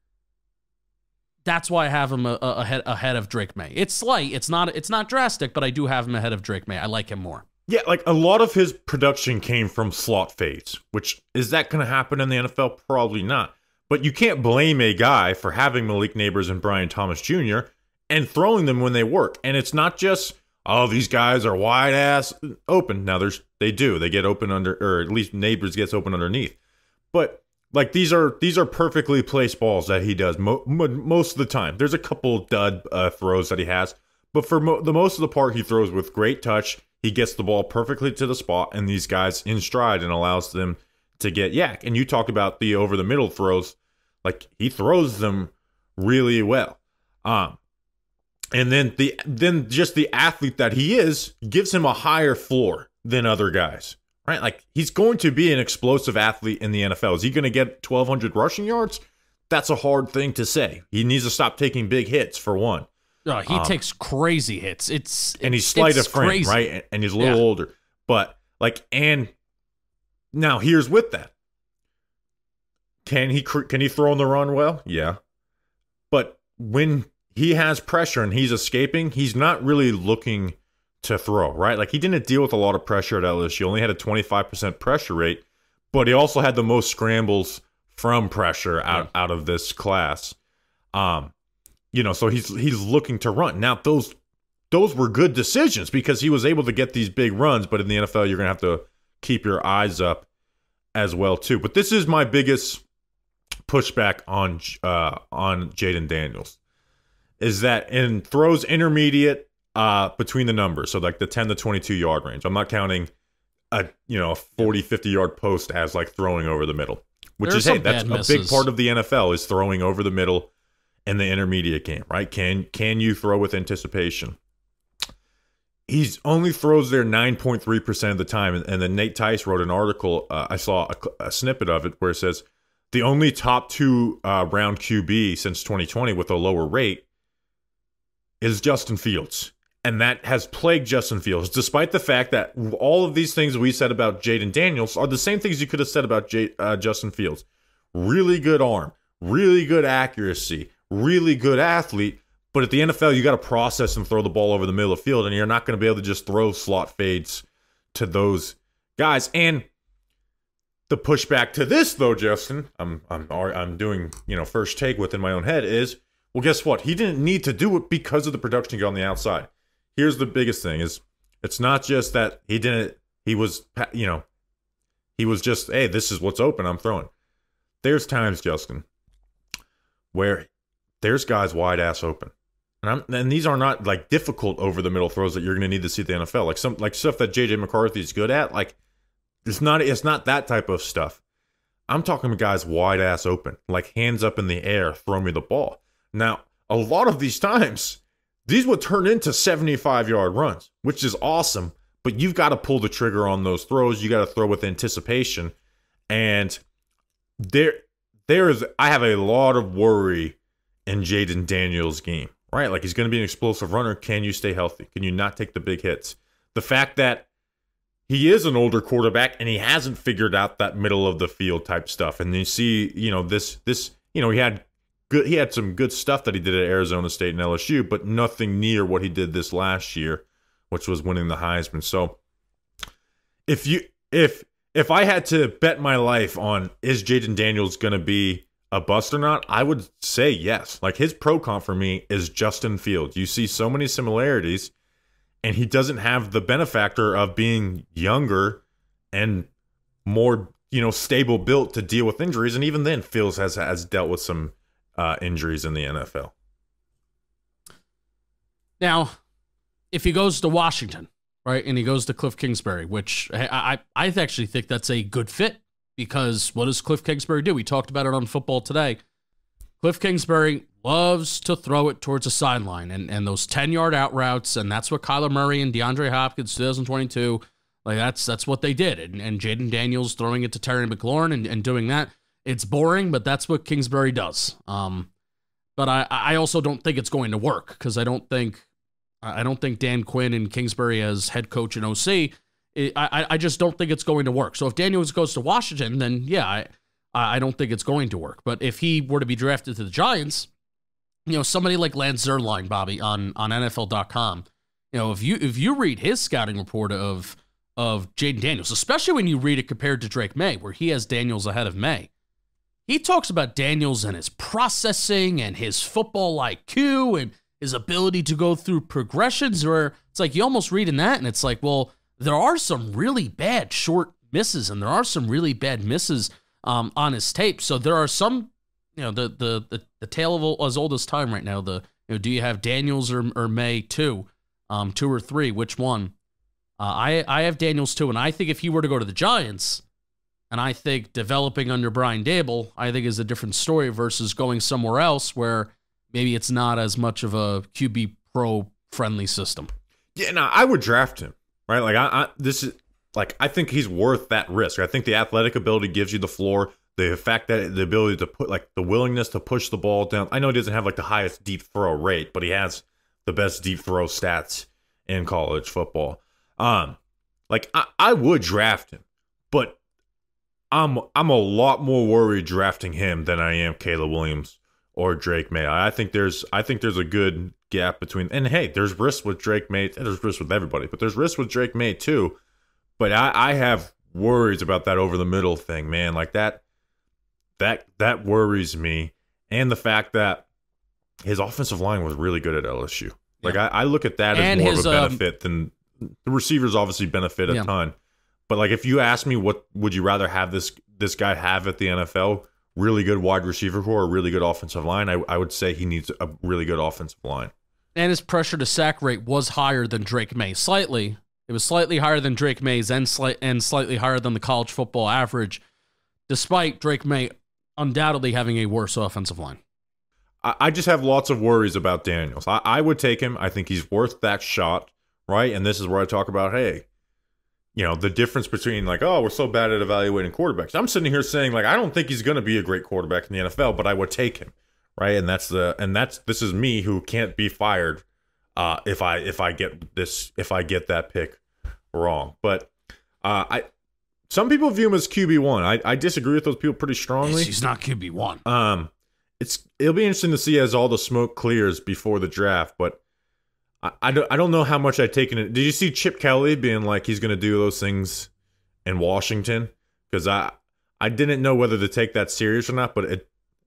That's why I have him ahead of Drake Maye. It's slight, it's not drastic, but I do have him ahead of Drake Maye. I like him more.
Yeah, like a lot of his production came from slot fades, which is that going to happen in the NFL? Probably not. But you can't blame a guy for having Malik Neighbors and Brian Thomas Jr. and throwing them when they work. And it's not just, oh, these guys are wide ass open. Now they get open under, or at least Neighbors gets open underneath. But like these are perfectly placed balls that he does most of the time. There's a couple dud throws that he has, but for the most of the part, he throws with great touch. He gets the ball perfectly to the spot, and these guys in stride and allows them to get yak. And you talk about the over the middle throws, like he throws them really well. And then just the athlete that he is gives him a higher floor than other guys, right? Like he's going to be an explosive athlete in the NFL. Is he going to get 1,200 rushing yards? That's a hard thing to say. He needs to stop taking big hits for one.
He takes crazy hits.
And he's slight of frame, crazy. Right? And he's a little older. But like, and now here's with that. Can he throw on the run well? Yeah. But when he has pressure and he's escaping, he's not really looking to throw, right? Like he didn't deal with a lot of pressure at LSU. He only had a 25% pressure rate, but he also had the most scrambles from pressure out of this class. So he's looking to run. Now those were good decisions because he was able to get these big runs, but in the NFL you're going to have to keep your eyes up as well too. But this is my biggest pushback on Jayden Daniels is that in throws intermediate between the numbers, so like the 10 to 22 yard range. I'm not counting a 40, 50 yard post as like throwing over the middle, which is that's a big part of the NFL is throwing over the middle in the intermediate game, right? Can you throw with anticipation? He only throws there 9.3% of the time, and then Nate Tice wrote an article. I saw a snippet of it where it says the only top two round QB since 2020 with a lower rate is Justin Fields, and that has plagued Justin Fields, despite the fact that all of these things we said about Jayden Daniels are the same things you could have said about Justin Fields. Really good arm, really good accuracy, really good athlete, but at the NFL, you got to process and throw the ball over the middle of the field, and you're not going to be able to just throw slot fades to those guys. And the pushback to this, though, Justin, I'm doing first take within my own head is, well, guess what? He didn't need to do it because of the production he got on the outside. Here's the biggest thing: is it's not just that he didn't. He was just, hey, this is what's open. I'm throwing. There's times, Justin, where there's guys wide ass open, and these are not like difficult over the middle throws that you're going to need to see at the NFL, like stuff that JJ McCarthy is good at. Like it's not that type of stuff. I'm talking about guys wide ass open, like hands up in the air, throw me the ball. Now, a lot of these times, these would turn into 75-yard runs, which is awesome. But you've got to pull the trigger on those throws. You got to throw with anticipation, and I have a lot of worry in Jayden Daniels' game, right? Like he's going to be an explosive runner. Can you stay healthy? Can you not take the big hits? The fact that he is an older quarterback and he hasn't figured out that middle of the field type stuff. And you see, he had some good stuff that he did at Arizona State and LSU, but nothing near what he did this last year, which was winning the Heisman. So if I had to bet my life on is Jayden Daniels going to be a bust or not, I would say yes. Like his pro comp for me is Justin Fields. You see so many similarities, and he doesn't have the benefactor of being younger and more, stable built to deal with injuries. And even then, Fields has dealt with some injuries in the NFL.
Now, if he goes to Washington, right, and he goes to Cliff Kingsbury, which I actually think that's a good fit, because what does Cliff Kingsbury do? We talked about it on Football Today. Cliff Kingsbury loves to throw it towards a sideline and those 10-yard out routes, and that's what Kyler Murray and DeAndre Hopkins 2022, like that's what they did. And Jayden Daniels throwing it to Terry McLaurin and doing that. It's boring, but that's what Kingsbury does. But I also don't think it's going to work, because I don't think Dan Quinn and Kingsbury as head coach and OC, I just don't think it's going to work. So if Daniels goes to Washington, then yeah, I don't think it's going to work. But if he were to be drafted to the Giants, somebody like Lance Zierlein, Bobby, on NFL.com, if you read his scouting report of Jayden Daniels, especially when you read it compared to Drake Maye, where he has Daniels ahead of Maye, he talks about Daniels and his processing and his football IQ and his ability to go through progressions, where it's like you almost read in that and it's like, well, there are some really bad short misses and there are some really bad misses on his tape. So there are some, the tale of as old as time right now. Do you have Daniels or Maye 2 or 3? Which one? I have Daniels 2, and I think if he were to go to the Giants, and I think developing under Brian Daboll, I think is a different story versus going somewhere else where maybe it's not as much of a QB pro friendly system.
Yeah, no, I would draft him, right? Like I think he's worth that risk. I think the athletic ability gives you the floor. The fact that the ability to put, like, the willingness to push the ball down. I know he doesn't have like the highest deep throw rate, but he has the best deep throw stats in college football. I would draft him, but I'm a lot more worried drafting him than I am Caleb Williams or Drake Maye. I think there's a good gap between, and hey, there's risk with Drake Maye. There's risk with everybody, but there's risk with Drake Maye too. But I have worries about that over the middle thing, man. Like that worries me, and the fact that his offensive line was really good at LSU. Like I look at that as more of a benefit than the receivers. Obviously benefit a ton, but like if you ask me, what would you rather have this guy have at the NFL? Really good wide receiver core, or really good offensive line? I would say he needs a really good offensive line.
And his pressure to sack rate was higher than Drake Maye. Slightly. It was slightly higher than Drake Maye's and slightly higher than the college football average, despite Drake Maye undoubtedly having a worse offensive line.
I just have lots of worries about Daniels. I would take him. I think he's worth that shot, right? And this is where I talk about, hey, the difference between like, oh, we're so bad at evaluating quarterbacks. I'm sitting here saying, like, I don't think he's going to be a great quarterback in the NFL, but I would take him, right? And this is me who can't be fired if I get that pick wrong. But some people view him as QB1. I disagree with those people pretty strongly.
He's not QB1.
It'll be interesting to see as all the smoke clears before the draft, but I don't know how much I've taken it. Did you see Chip Kelly being like he's going to do those things in Washington? Because I didn't know whether to take that serious or not, but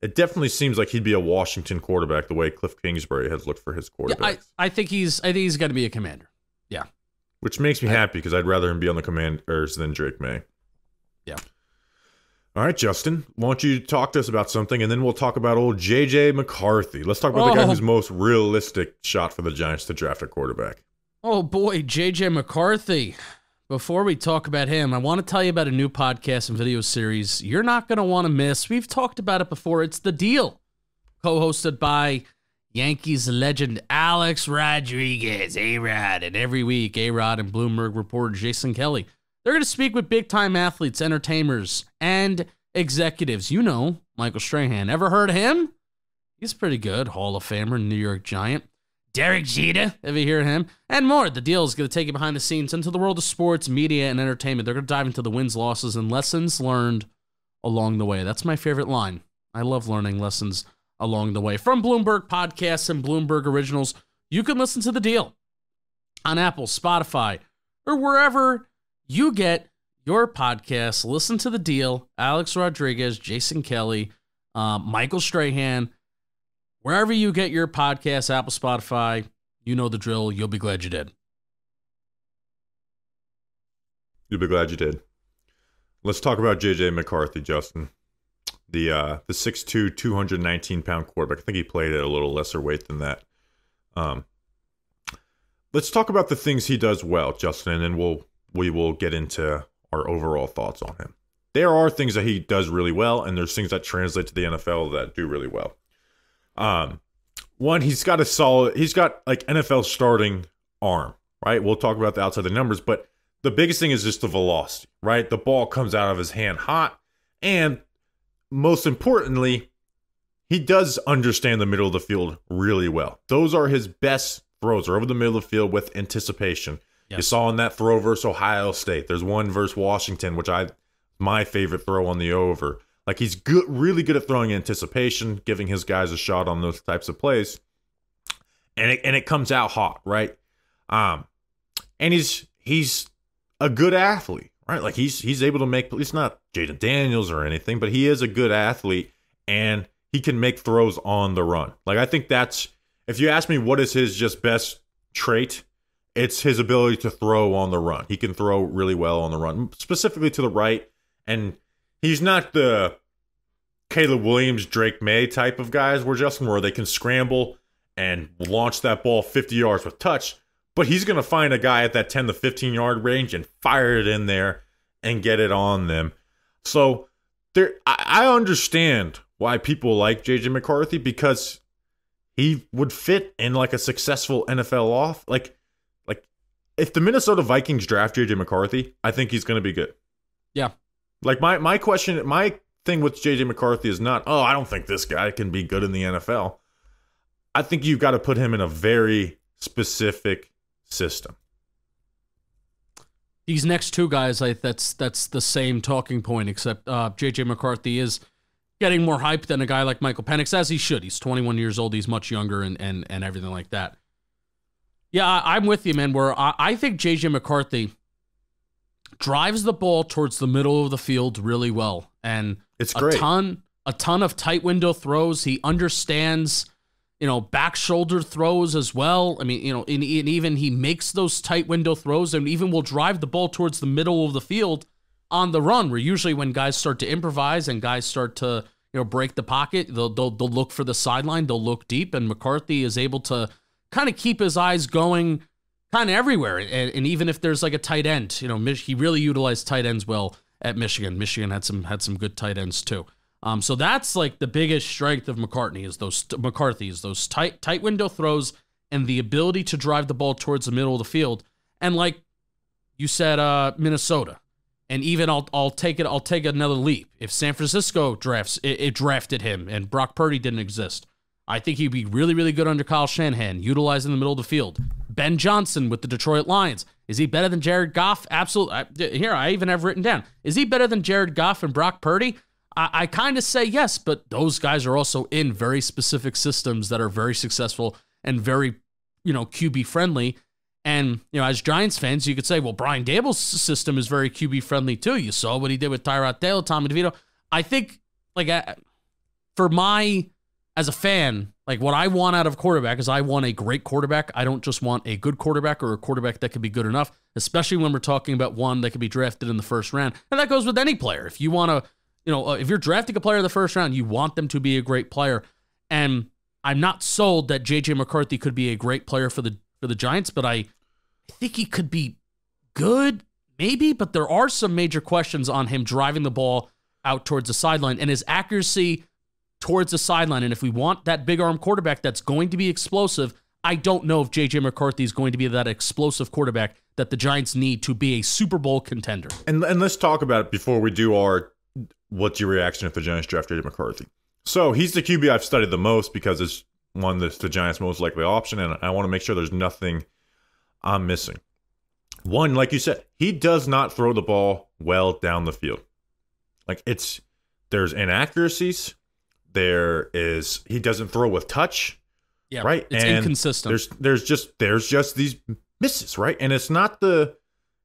it definitely seems like he'd be a Washington quarterback the way Cliff Kingsbury has looked for his quarterbacks.
Yeah, I think he's going to be a Commander. Yeah,
which makes me happy because I'd rather him be on the Commanders than Drake Maye.
Yeah.
All right, Justin, why don't you talk to us about something, and then we'll talk about old J.J. McCarthy. Let's talk about the guy who's most realistic shot for the Giants to draft a quarterback.
Oh, boy, J.J. McCarthy. Before we talk about him, I want to tell you about a new podcast and video series you're not going to want to miss. We've talked about it before. It's The Deal, co-hosted by Yankees legend Alex Rodriguez, A-Rod, and every week, A-Rod and Bloomberg reporter Jason Kelly. They're going to speak with big-time athletes, entertainers, and executives. Michael Strahan. Ever heard of him? He's pretty good. Hall of Famer, New York Giant. Derek Jeter. Ever hear of him? And more. The Deal is going to take you behind the scenes into the world of sports, media, and entertainment. They're going to dive into the wins, losses, and lessons learned along the way. That's my favorite line. I love learning lessons along the way. From Bloomberg Podcasts and Bloomberg Originals, you can listen to The Deal on Apple, Spotify, or wherever you get your podcast. Listen to The Deal. Alex Rodriguez, Jason Kelly, Michael Strahan. Wherever you get your podcast, Apple, Spotify, you know the drill. You'll be glad you did.
You'll be glad you did. Let's talk about JJ McCarthy, Justin. The 6'2", 219-pound quarterback. I think he played at a little lesser weight than that. Let's talk about the things he does well, Justin, and then we will get into our overall thoughts on him. There are things that he does really well, and there's things that translate to the NFL that do really well. One, he's got like NFL starting arm, right? We'll talk about the outside of the numbers, but the biggest thing is just the velocity, right? The ball comes out of his hand hot, and most importantly, he does understand the middle of the field really well. Those are his best throws, are over the middle of the field with anticipation. Yes. You saw in that throw versus Ohio State. There's one versus Washington, which my favorite throw on the over. Like, he's good, really good at throwing anticipation, giving his guys a shot on those types of plays. And it comes out hot, right? And he's a good athlete, right? Like, he's able to make, he's not Jayden Daniels or anything, but he is a good athlete, and he can make throws on the run. Like, I think that's, if you ask me what is his just best trait, it's his ability to throw on the run. He can throw really well on the run, specifically to the right. And he's not the Caleb Williams, Drake Maye type of guys where they can scramble and launch that ball 50 yards with touch. But he's going to find a guy at that 10 to 15 yard range and fire it in there and get it on them. So I understand why people like JJ McCarthy, because he would fit in like a successful NFL off. Like if the Minnesota Vikings draft JJ McCarthy, I think he's going to be good.
Yeah.
Like my thing with JJ McCarthy is not, I don't think this guy can be good in the NFL. I think you've got to put him in a very specific system.
These next two guys, that's the same talking point, except JJ McCarthy is getting more hype than a guy like Micheal Penix, as he should. He's 21 years old. He's much younger and everything like that. Yeah, I'm with you, man, where I think JJ McCarthy drives the ball towards the middle of the field really well. And
it's great.
A ton of tight window throws. He understands, back shoulder throws as well. I mean, and even he makes those tight window throws, and even will drive the ball towards the middle of the field on the run, where usually when guys start to improvise and guys start to, break the pocket, they'll look for the sideline, they'll look deep, and McCarthy is able to kind of keep his eyes going kind of everywhere. And even if there's like a tight end, he really utilized tight ends well at Michigan. Michigan had some good tight ends too. So that's like the biggest strength of McCarthy is those tight window throws and the ability to drive the ball towards the middle of the field. And like you said, Minnesota, and even I'll take another leap. If San Francisco drafted him and Brock Purdy didn't exist, I think he'd be really, really good under Kyle Shanahan, utilizing the middle of the field. Ben Johnson with the Detroit Lions. Is he better than Jared Goff? Absolutely. Here, I even have written down. Is he better than Jared Goff and Brock Purdy? I kind of say yes, but those guys are also in very specific systems that are very successful and very, QB friendly. And, as Giants fans, you could say, well, Brian Dable's system is very QB friendly too. You saw what he did with Tyrod Taylor, Tommy DeVito. I think, as a fan, what I want out of a quarterback is I want a great quarterback. I don't just want a good quarterback or a quarterback that could be good enough, especially when we're talking about one that could be drafted in the first round. And that goes with any player. If you want to, if you're drafting a player in the first round, you want them to be a great player. And I'm not sold that JJ McCarthy could be a great player for the Giants, but I think he could be good, maybe. But there are some major questions on him driving the ball out towards the sideline and his accuracy towards the sideline. And if we want that big arm quarterback that's going to be explosive, I don't know if JJ McCarthy is going to be that explosive quarterback that the Giants need to be a Super Bowl contender.
And let's talk about it before we do what's your reaction if the Giants draft JJ McCarthy. So he's the QB I've studied the most because it's one that's the Giants' most likely option, and I want to make sure there's nothing I'm missing. One, like you said, he does not throw the ball well down the field. There's inaccuracies. He doesn't throw with touch.
Yeah,
right.
It's
and
inconsistent.
There's just these misses, right? And it's not it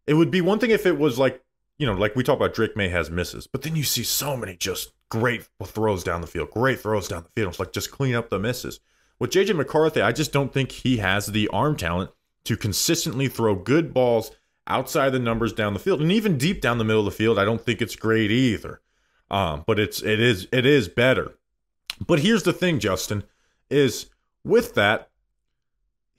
would be one thing if it was like we talk about Drake Maye has misses, but then you see so many just great throws down the field. It's like just clean up the misses. With JJ McCarthy, I just don't think he has the arm talent to consistently throw good balls outside the numbers down the field, and even deep down the middle of the field, I don't think it's great either. But it is better. But here's the thing, Justin, is with that,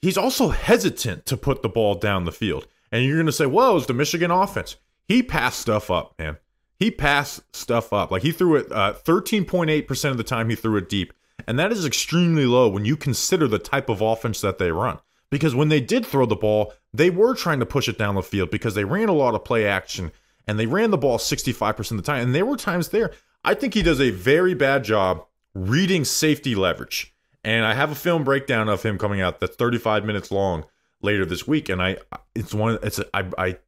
he's also hesitant to put the ball down the field. And you're going to say, whoa, it's the Michigan offense. He passed stuff up, man. He passed stuff up. Like, he threw it 13.8% of the time he threw it deep. And that is extremely low when you consider the type of offense that they run. Because when they did throw the ball, they were trying to push it down the field because they ran a lot of play action. And they ran the ball 65% of the time. And there were times there. I think he does a very bad job reading safety leverage. And I have a film breakdown of him coming out that's 35 minutes long later this week. And I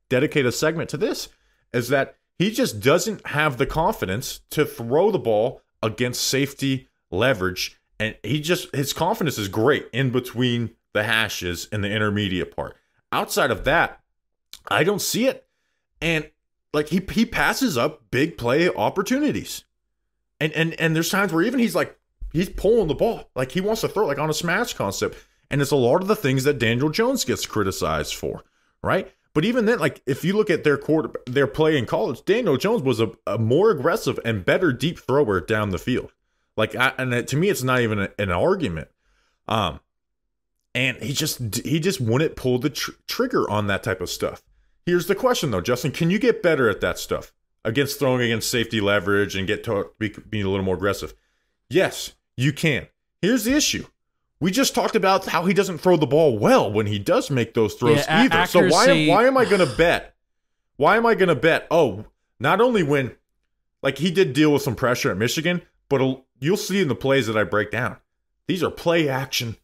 dedicate a segment to this, is that he just doesn't have the confidence to throw the ball against safety leverage. And his confidence is great in between the hashes and the intermediate part. Outside of that, I don't see it. And like he passes up big play opportunities. And there's times where even he's pulling the ball. Like, he wants to throw like on a smash concept. And it's a lot of the things that Daniel Jones gets criticized for, right? But even then, like, if you look at their play in college, Daniel Jones was a more aggressive and better deep thrower down the field. Like, to me, it's not even an argument. And he just wouldn't pull the trigger on that type of stuff. Here's the question, though, Justin. Can you get better at that stuff? Against throwing against safety leverage and being a little more aggressive? Yes, you can. Here's the issue. We just talked about how he doesn't throw the ball well when he does make those throws either. Accuracy. So why am I going to bet? Why am I going to bet? Oh, not only when, like, he did deal with some pressure at Michigan, but you'll see in the plays that I break down, these are play action,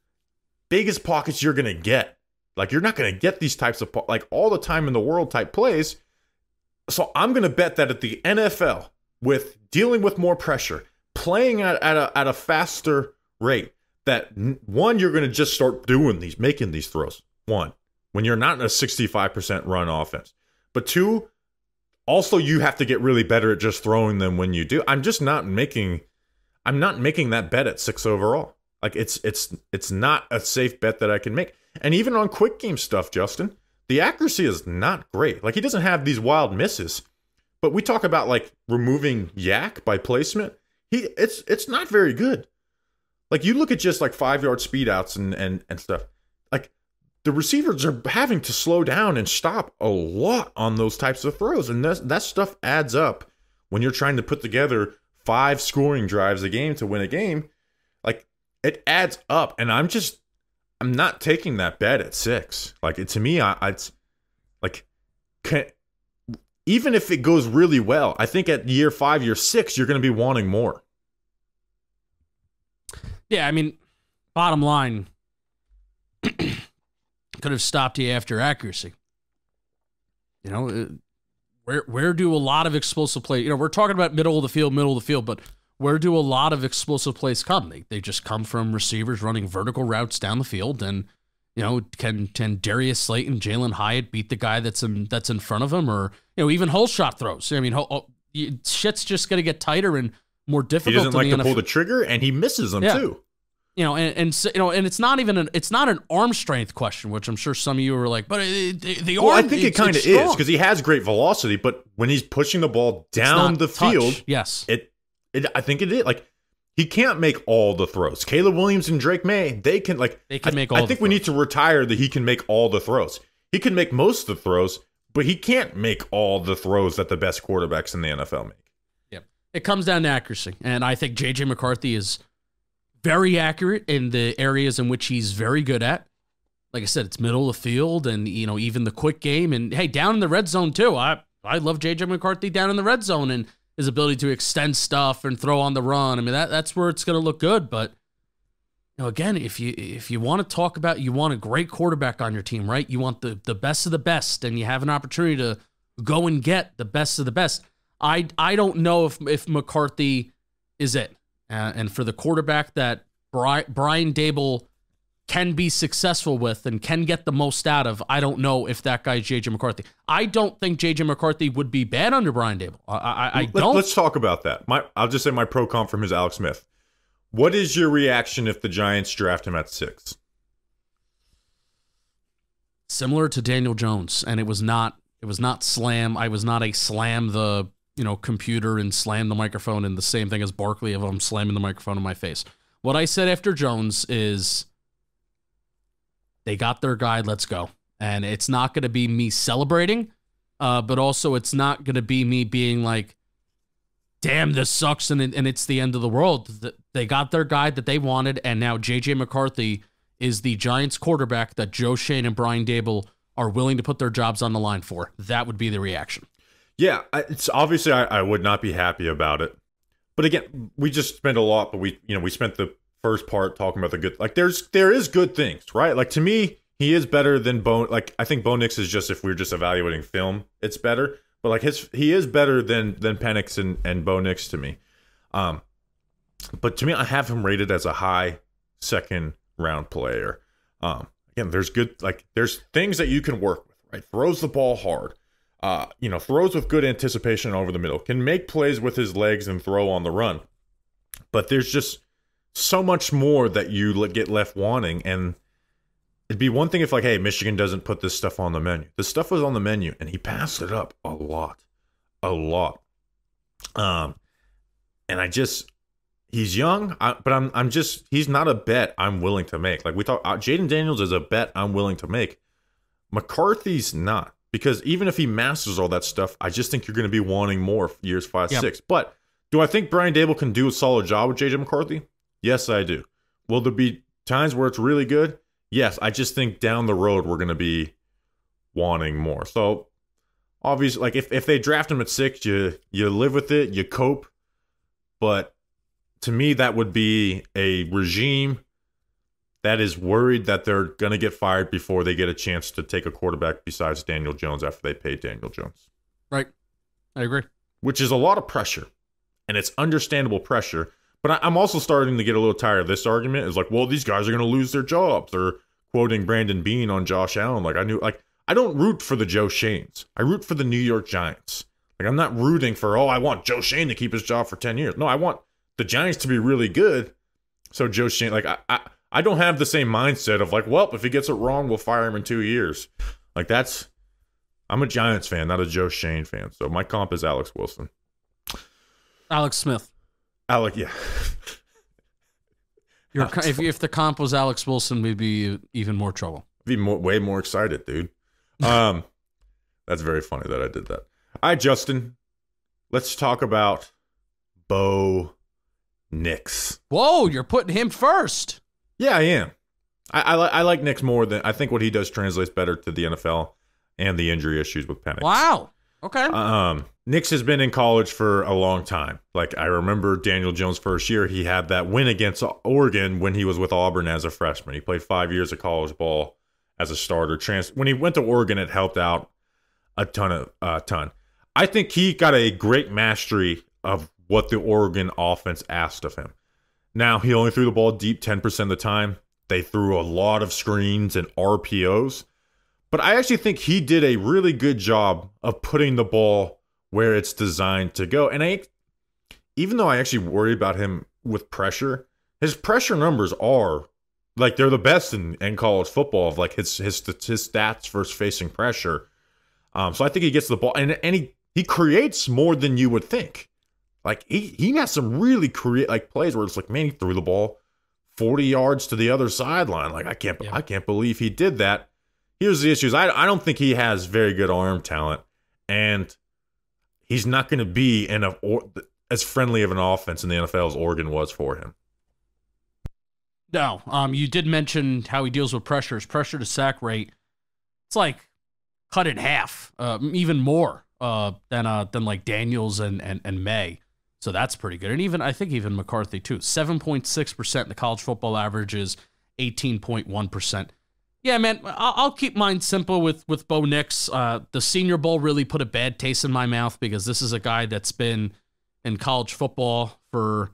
biggest pockets you're going to get. Like, you're not going to get these types of, like, all the time in the world type plays. So I'm going to bet that at the NFL, with dealing with more pressure, playing at a faster rate, that one, you're going to just start making these throws. One, when you're not in a 65% run offense. But two, also you have to get really better at just throwing them when you do. I'm not making that bet at 6 overall. Like, it's not a safe bet that I can make. And even on quick game stuff, Justin, the accuracy is not great. Like, he doesn't have these wild misses. But we talk about, like, removing yak by placement. It's not very good. Like, you look at just like 5-yard speed outs and stuff. Like, the receivers are having to slow down and stop a lot on those types of throws. And that stuff adds up when you're trying to put together 5 scoring drives a game to win a game. Like, it adds up. And I'm not taking that bet at 6. Like, to me, even if it goes really well, I think at year 5, year 6, you're going to be wanting more.
Yeah, I mean, bottom line, could have stopped you after accuracy. You know, where do a lot of explosive plays, you know, we're talking about middle of the field, but where do a lot of explosive plays come? They just come from receivers running vertical routes down the field, and, you know, can Darius Slayton, Jalen Hyatt beat the guy that's in front of him, or, you know, even hole shot throws. I mean, shit's just going to get tighter and more difficult.
He doesn't like to pull the trigger, and he misses them too.
You know, and so, you know, and it's not an arm strength question, which I'm sure some of you are like, but the arm.
Well, I think it kind of is, because he has great velocity, but when he's pushing the ball down the field,
yes,
I think it is. Like, he can't make all the throws. Caleb Williams and Drake Maye, they can make all. I think we need to retire that he can make all the throws. He can make most of the throws, but he can't make all the throws that the best quarterbacks in the NFL make.
Yeah, it comes down to accuracy, and I think J.J. McCarthy is very accurate in the areas in which he's very good at. Like I said, it's middle of the field, and, you know, even the quick game, and hey, down in the red zone too. I love J.J. McCarthy down in the red zone and his ability to extend stuff and throw on the run. I mean, that's where it's going to look good. But, you know, again, if you want to talk about, you want a great quarterback on your team, right? You want the best of the best, and you have an opportunity to go and get the best of the best. I don't know if McCarthy is it. And for the quarterback that Brian Daboll can be successful with and can get the most out of, I don't know if that guy is J.J. McCarthy. I don't think J.J. McCarthy would be bad under Brian Daboll. I don't.
Let's talk about that. I'll just say my pro comp from his Alex Smith. What is your reaction if the Giants draft him at 6?
Similar to Daniel Jones, and it was not It was not slam. I was not a slam the computer and slam the microphone and the same thing as Barkley of I'm slamming the microphone in my face. What I said after Jones is they got their guy, let's go. And it's not going to be me celebrating, but also it's not going to be me being like, damn, this sucks and it's the end of the world. They got their guy that they wanted, and now J.J. McCarthy is the Giants quarterback that Joe Schoen and Brian Daboll are willing to put their jobs on the line for. That would be the reaction.
Yeah, it's obviously I would not be happy about it. But again, we just spent a lot, but we spent the first part talking about the good. Like there is good things, right? Like to me, he is better than Bo. Like I think Bo Nix is just, if we're just evaluating film, it's better. But like he is better than Penix and Bo Nix to me. But to me, I have him rated as a high second round player. Again, there's things that you can work with, right? Throws the ball hard. Throws with good anticipation over the middle, can make plays with his legs and throw on the run. But there's just so much more that you get left wanting. And it'd be one thing if, like, hey, Michigan doesn't put this stuff on the menu. This stuff was on the menu, and he passed it up a lot. And he's young, but he's not a bet I'm willing to make. Like we thought, Jayden Daniels is a bet I'm willing to make. McCarthy's not. Because even if he masters all that stuff, I just think you're going to be wanting more for years 5, 6. But do I think Brian Daboll can do a solid job with J.J. McCarthy? Yes, I do. Will there be times where it's really good? Yes, I just think down the road we're going to be wanting more. So obviously, like if they draft him at 6, you live with it, you cope. But to me, that would be a regime that is worried that they're going to get fired before they get a chance to take a quarterback besides Daniel Jones after they pay Daniel Jones.
Right. I agree.
Which is a lot of pressure, and it's understandable pressure. But I'm also starting to get a little tired of this argument. It's like, well, these guys are going to lose their jobs. They're quoting Brandon Beane on Josh Allen. I don't root for the Joe Schoens. I root for the New York Giants. Like, I'm not rooting for, I want Joe Schoen to keep his job for 10 years. No, I want the Giants to be really good. So Joe Schoen, I don't have the same mindset of like, well, if he gets it wrong, we'll fire him in 2 years. Like I'm a Giants fan, not a Joe Schoen fan. So my comp is Alex Wilson.
Alex Smith.
Yeah.
If the comp was Alex Wilson, we'd be even more trouble.
Be way more excited, dude. That's very funny that I did that. All right, Justin, let's talk about Bo Nix.
Whoa, you're putting him first.
Yeah, I am. I like Nix more than I think what he does translates better to the NFL and the injury issues with Penix.
Wow. Okay.
Nix has been in college for a long time. Like, I remember Daniel Jones' first year, he had that win against Oregon when he was with Auburn as a freshman. He played 5 years of college ball as a starter. When he went to Oregon, it helped out a ton. I think he got a great mastery of what the Oregon offense asked of him. Now, he only threw the ball deep 10% of the time. They threw a lot of screens and RPOs. But I actually think he did a really good job of putting the ball where it's designed to go. And even though I actually worry about him with pressure, his pressure numbers are, like, they're the best in college football of, like, his stats versus facing pressure. So I think he gets the ball. And he creates more than you would think. Like, he has some really plays where it's like, man, he threw the ball 40 yards to the other sideline. Like, I can't believe he did that. Here's the issues. I don't think he has very good arm talent, and he's not going to be as friendly of an offense in the NFL as Oregon was for him.
No, you did mention how he deals with pressure. His pressure to sack rate, it's like cut in half, even more than like Daniels and Maye. So that's pretty good. And I think even McCarthy too. 7.6%. The college football average is 18.1%. Yeah, man, I'll keep mine simple with Bo Nix. The Senior Bowl really put a bad taste in my mouth because this is a guy that's been in college football for,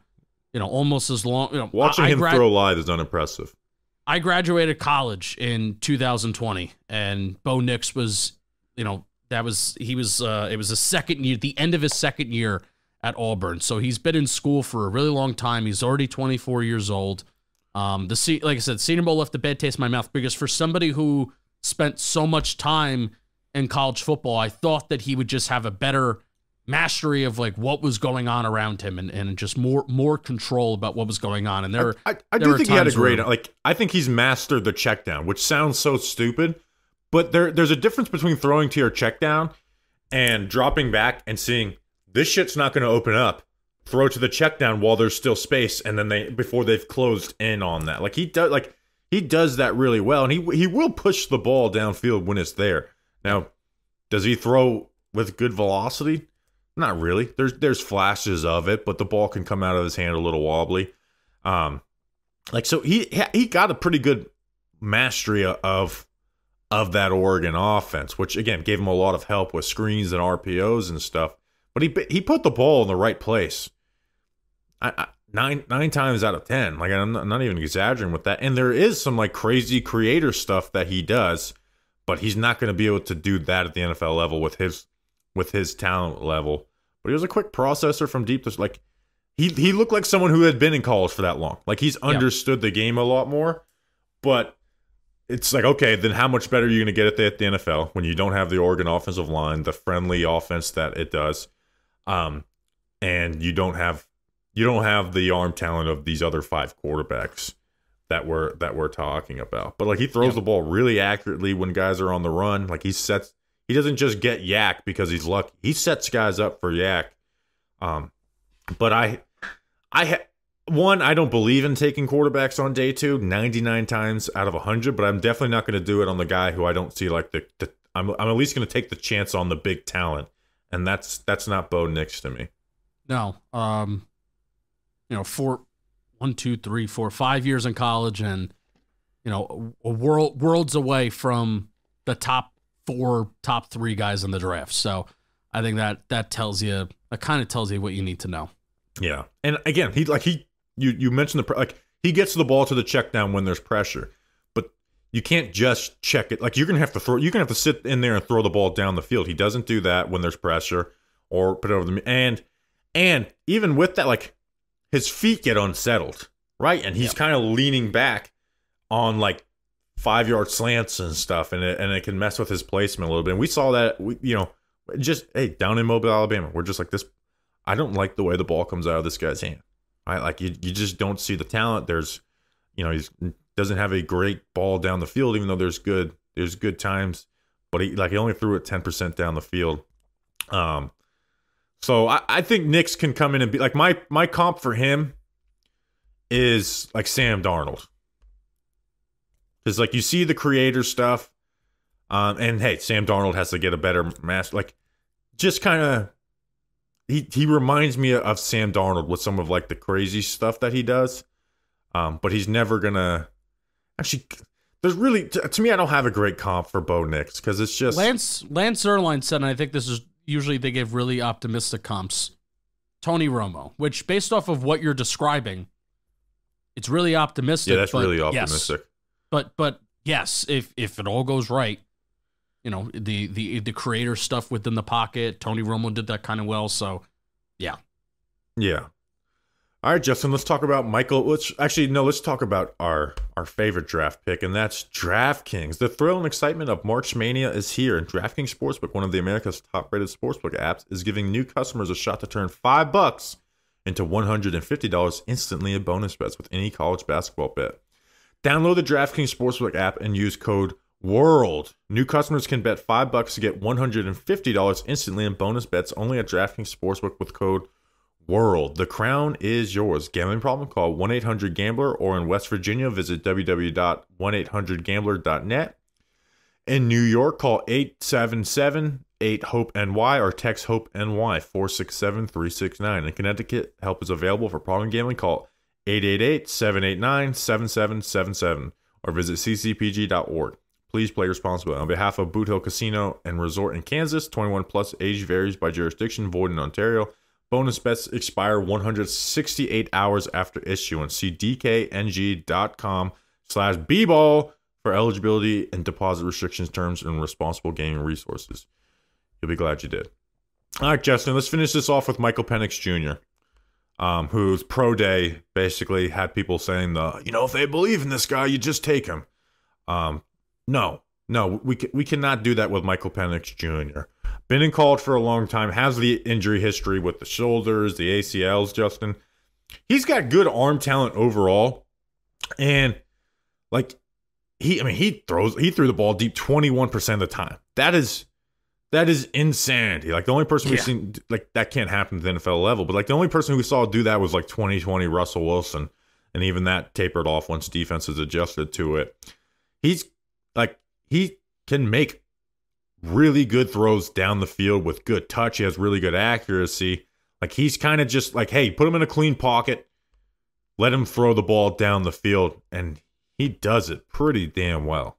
almost as long.
Watching him throw live is unimpressive.
I graduated college in 2020, and Bo Nix was, it was his second year, the end of his second year at Auburn. So he's been in school for a really long time. He's already 24 years old. Like I said, Senior Bowl left a bad taste in my mouth because for somebody who spent so much time in college football, I thought that he would just have a better mastery of like what was going on around him and just more control about what was going on. And
I do think he had a great, like, I think he's mastered the check down, which sounds so stupid, but there's a difference between throwing to your check down and dropping back and seeing this shit's not going to open up. Throw to the check down while there's still space, and then before they've closed in on that. Like he does that really well, and he will push the ball downfield when it's there. Now, does he throw with good velocity? Not really. There's flashes of it, but the ball can come out of his hand a little wobbly. So he got a pretty good mastery of that Oregon offense, which again gave him a lot of help with screens and RPOs and stuff. But he put the ball in the right place. Nine times out of 10. Like, I'm not even exaggerating with that. And there is some like crazy creator stuff that he does, but he's not going to be able to do that at the NFL level with his talent level. But he was a quick processor from deep to like he looked like someone who had been in college for that long. Like he's understood the game a lot more. But it's like, okay, then how much better are you going to get at the NFL when you don't have the Oregon offensive line, the friendly offense that it does, and you don't have the arm talent of these other 5 quarterbacks that we're talking about. But like he throws the ball really accurately when guys are on the run. Like he doesn't just get yak because he's lucky. He sets guys up for yak. But I don't believe in taking quarterbacks on day 2 99 times out of 100, but I'm definitely not going to do it on the guy who I don't see like I'm at least going to take the chance on the big talent, and that's not Bo Nix to me.
No. 5 years in college, and worlds away from the top 3 guys in the draft. So I think that kind of tells you what you need to know.
Yeah, and again, you mentioned he gets the ball to the check down when there's pressure, but you can't just check it. Like you're gonna have to sit in there and throw the ball down the field. He doesn't do that when there's pressure or put it over the and even with that, like his feet get unsettled, right? And he's kind of leaning back on like 5-yard slants and stuff, and it can mess with his placement a little bit. And we saw that, down in Mobile, Alabama, we're just like this. I don't like the way the ball comes out of this guy's hand. Right? Like you just don't see the talent. He doesn't have a great ball down the field, even though there's good times, but he only threw it 10% down the field. So I think Nix can come in and be like my comp for him is like Sam Darnold. Because like you see the creator stuff, and hey, Sam Darnold has to get a better master. Like just kind of he reminds me of Sam Darnold with some of like the crazy stuff that he does. But he's never gonna actually. There's really to me, I don't have a great comp for Bo Nix because it's just
Lance Zierlein said, and I think this is. Usually they give really optimistic comps. Tony Romo, which based off of what you're describing, it's really optimistic.
Yeah, that's really optimistic.
Yes. But yes, if it all goes right, the creator stuff within the pocket, Tony Romo did that kind of well. So, yeah.
Yeah. All right, Justin, let's talk about Michael. Let's talk about our favorite draft pick, and that's DraftKings. The thrill and excitement of March Mania is here, and DraftKings Sportsbook, one of the America's top-rated sportsbook apps, is giving new customers a shot to turn $5 into $150 instantly in bonus bets with any college basketball bet. Download the DraftKings Sportsbook app and use code WORLD. New customers can bet $5 to get $150 instantly in bonus bets only at DraftKings Sportsbook with code WORLD. The crown is yours. Gambling problem? Call 1-800-GAMBLER, or in West Virginia, visit www.1800gambler.net. In New York, call 877-8-HOPE-NY or text HOPE-NY 467-369. In Connecticut, help is available for problem gambling. Call 888-789-7777 or visit ccpg.org. Please play responsibly. On behalf of Boot Hill Casino and Resort in Kansas, 21 plus, age varies by jurisdiction, void in Ontario. Bonus bets expire 168 hours after issuance. See dkng.com/bball for eligibility and deposit restrictions, terms, and responsible gaming resources. You'll be glad you did. All right, Justin, let's finish this off with Micheal Penix Jr., whose pro day basically had people saying, if they believe in this guy, you just take him. No, No, we cannot do that with Micheal Penix Jr. Been in college for a long time, has the injury history with the shoulders, the ACLs, Justin. He's got good arm talent overall. And like he threw the ball deep 21% of the time. That is insanity. Like the only person we've seen, like that can't happen at the NFL level, but like the only person we saw do that was like 2020 Russell Wilson. And even that tapered off once defenses adjusted to it. He can make really good throws down the field with good touch. He has really good accuracy. Like he's kind of just like, hey, put him in a clean pocket, let him throw the ball down the field, and he does it pretty damn well.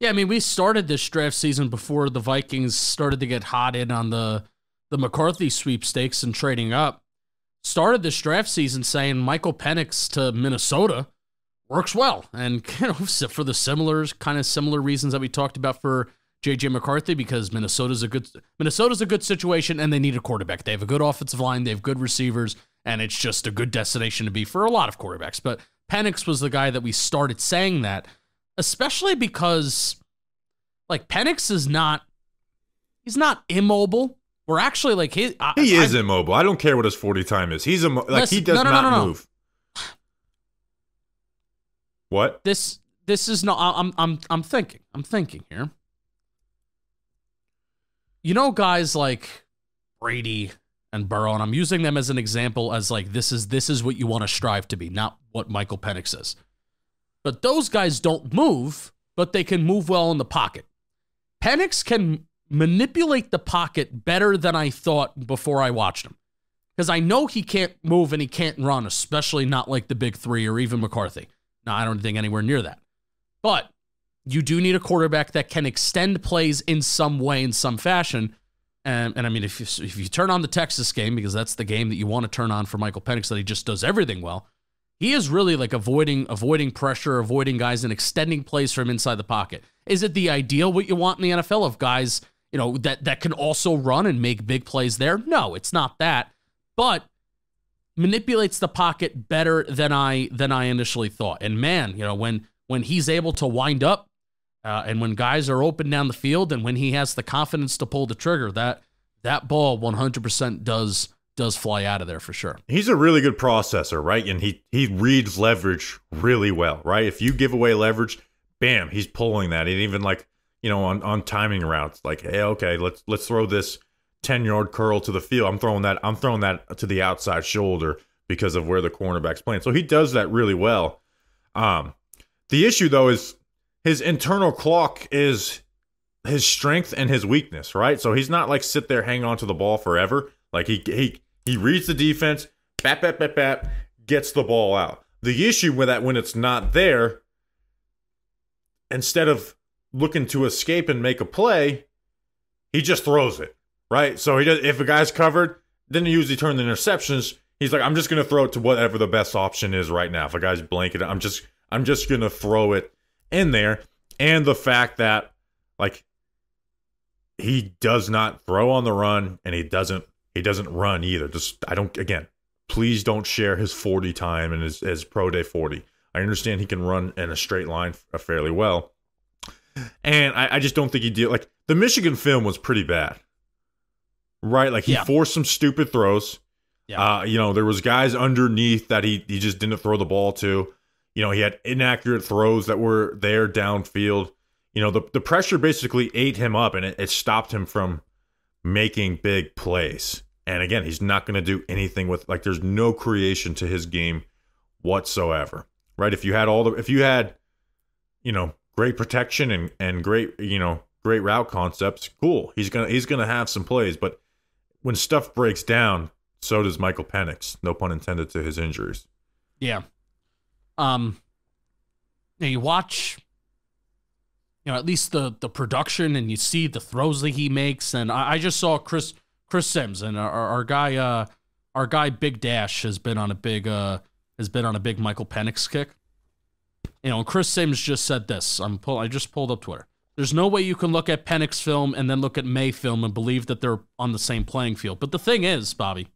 Yeah, I mean, we started this draft season before the Vikings started to get hot in on the McCarthy sweepstakes and trading up. Started this draft season saying Micheal Penix to Minnesota works well. And for the similar reasons that we talked about for JJ McCarthy, because Minnesota's a good situation and they need a quarterback. They have a good offensive line, they have good receivers, and it's just a good destination to be for a lot of quarterbacks. But Penix was the guy that we started saying that, especially because like Penix is not immobile. We're actually like he
is immobile. I don't care what his 40 time is. He's he does not move. What?
This is not. I'm thinking here. You know, guys like Brady and Burrow, and I'm using them as an example as like this is what you want to strive to be, not what Micheal Penix is. But those guys don't move, but they can move well in the pocket. Penix can manipulate the pocket better than I thought before I watched him. Because I know he can't move and he can't run, especially not like the big three or even McCarthy. No, I don't think anywhere near that. But you do need a quarterback that can extend plays in some way, in some fashion. And I mean, if you turn on the Texas game, because that's the game that you want to turn on for Micheal Penix, that he just does everything well, he is really like avoiding pressure, avoiding guys and extending plays from inside the pocket. Is it the ideal what you want in the NFL of guys, that can also run and make big plays there? No, it's not that. But manipulates the pocket better than I initially thought. And man, when he's able to wind up and when guys are open down the field and when he has the confidence to pull the trigger, that ball 100% does fly out of there for sure.
He's a really good processor, right? And he reads leverage really well, right? If you give away leverage, bam, he's pulling that. And even like, on timing routes, like, hey, okay, let's throw this 10-yard curl to the field. I'm throwing that to the outside shoulder because of where the cornerback's playing. So he does that really well. The issue though is his internal clock is his strength and his weakness, right? So he's not like sit there, hang on to the ball forever. Like he reads the defense, bat, gets the ball out. The issue with that when it's not there, instead of looking to escape and make a play, he just throws it, right? So he does. If a guy's covered, then he usually turns the interceptions. He's like, I'm just gonna throw it to whatever the best option is right now. If a guy's blanketed, I'm just gonna throw it in there. And the fact that like he does not throw on the run and he doesn't run either. Please don't share his 40 time and his pro day 40. I understand he can run in a straight line fairly well. And I just don't think he did. Like, the Michigan film was pretty bad, right? Like, he forced some stupid throws. Yeah. There was guys underneath that he just didn't throw the ball to. He had inaccurate throws that were there downfield. The pressure basically ate him up, and it stopped him from making big plays. And again, he's not going to do anything with, like, there's no creation to his game whatsoever, right? If you had great protection and great route concepts, cool. He's gonna have some plays, but when stuff breaks down, so does Micheal Penix. No pun intended to his injuries.
Yeah. Now you watch, at least the production, and you see the throws that he makes. And I just saw Chris Sims, and our guy Big Dash has been on a big Micheal Penix kick. Chris Sims just said this. I just pulled up Twitter. There's no way you can look at Penix film and then look at Maye film and believe that they're on the same playing field. But the thing is, Bobby,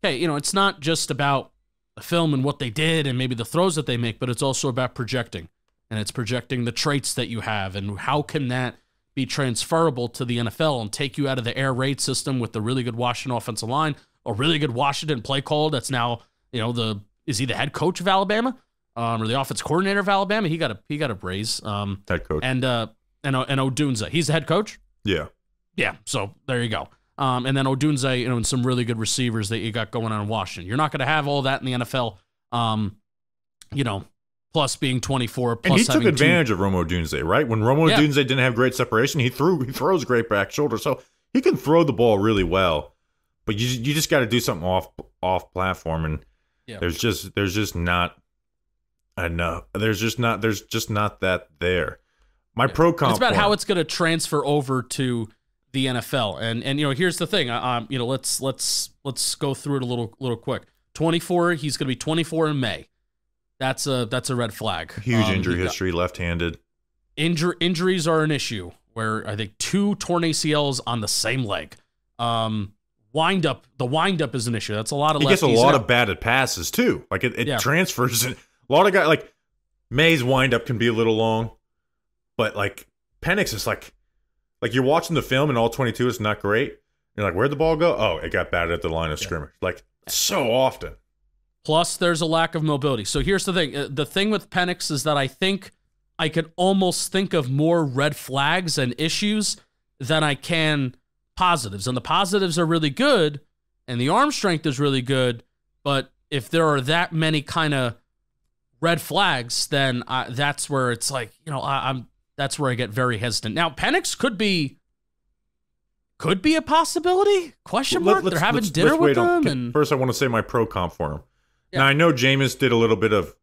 okay, it's not just about the film and what they did and maybe the throws that they make, but it's also about projecting. and it's projecting the traits that you have and how can that be transferable to the NFL and take you out of the air raid system with the really good Washington offensive line, a really good Washington play call that's now, is he the head coach of Alabama or the offense coordinator of Alabama? He got a raise.
Head coach.
And Odunze, he's the head coach?
Yeah.
Yeah, so there you go. And then Odunze, and some really good receivers that you got going on in Washington. You're not going to have all that in the NFL, plus being 24. Plus
and he took advantage of Rome Odunze, right? When Rome Odunze didn't have great separation, he throws great back shoulder. So he can throw the ball really well, but you just got to do something off platform, and there's just not enough. There's just not that there. My pro comp.
It's about how it's going to transfer over to the NFL, and here's the thing. Let's go through it a little quick. 24. He's going to be 24 in May. That's a red flag.
Huge injury history, left-handed.
Injuries are an issue. Where I think 2 torn ACLs on the same leg. The wind-up is an issue. That's a lot of.
He gets a lot of batted passes too. Like it transfers. A lot of guys like Maye's wind-up can be a little long, but like Penix is like you're watching the film and all 22 is not great. You're like, where'd the ball go? Oh, it got batted at the line of scrimmage. Like so often.
Plus, there's a lack of mobility. So here's the thing. The thing with Penix is that I think I could almost think of more red flags and issues than I can positives. And the positives are really good, and the arm strength is really good. But if there are that many kind of red flags, then that's where it's like, that's where I get very hesitant. Now, Penix could be a possibility? Question mark? They're having dinner with him.
First, I want to say my pro comp for him. Yeah. Now, I know Jameis did a little bit of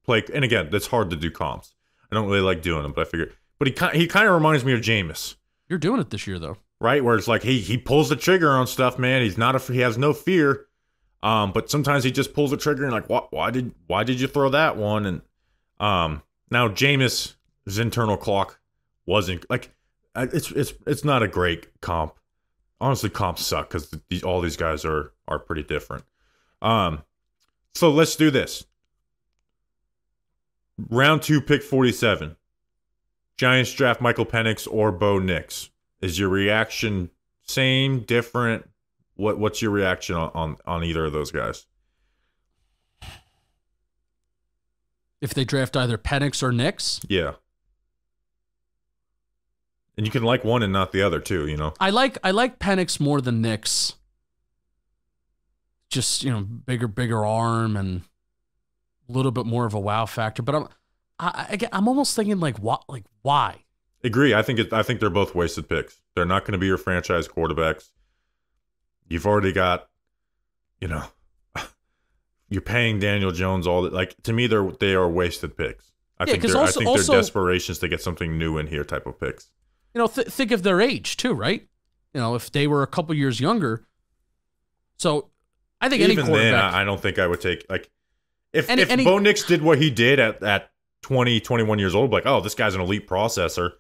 play, and again, it's hard to do comps. I don't really like doing them, but I figured. But he kind of reminds me of Jameis.
You're doing it this year, though,
right? Where it's like he pulls the trigger on stuff, man. He has no fear. But sometimes he just pulls the trigger and like, why did you throw that one? And now Jameis' internal clock wasn't like it's not a great comp. Honestly, comps suck because all these guys are pretty different. So let's do this. Round 2, pick 47. Giants draft Micheal Penix or Bo Nix. Is your reaction same, different? What's your reaction on either of those guys?
If they draft either Penix or Nix?
Yeah. And you can like one and not the other too, I
like Penix more than Nix. Just, bigger arm and a little bit more of a wow factor, but I'm almost thinking like why?
Agree. I think they're both wasted picks. They're not going to be your franchise quarterbacks. You've already got, you're paying Daniel Jones all that. Like to me, they are wasted picks. I think they're desperations to get something new in here type of picks.
Think of their age too, right? If they were a couple years younger. So I think
even
any quarterback.
Then, I don't think I would take like. If Bo Nix did what he did at 20, 21 years old, like, oh, this guy's an elite processor,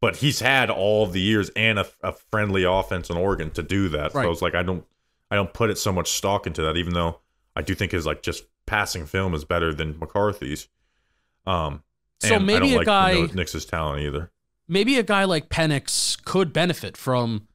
but he's had all of the years and a friendly offense in Oregon to do that. Right. So it's like I don't put it so much stock into that, even though I do think his like just passing film is better than McCarthy's. So
maybe a guy
Nix's talent either.
Maybe a guy like Penix could benefit from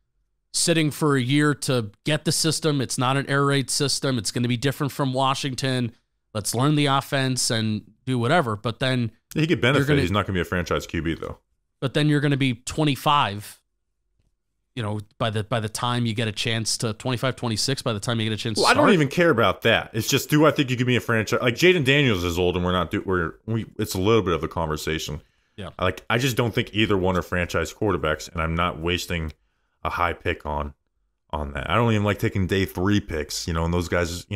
sitting for a year to get the system. It's not an air raid system. It's going to be different from Washington. Let's learn the offense and do whatever. But then
he could benefit. He's not going to be a franchise QB though.
But then you're going to be 25. By the time you get a chance to 25, 26. By the time you get a chance.
Well,
to
start. I don't even care about that. It's just, do I think you could be a franchise like Jayden Daniels is old and we're not. It's a little bit of the conversation.
Yeah.
I just don't think either one are franchise quarterbacks, and I'm not wasting a high pick on that. I don't even like taking day 3 picks. And those guys,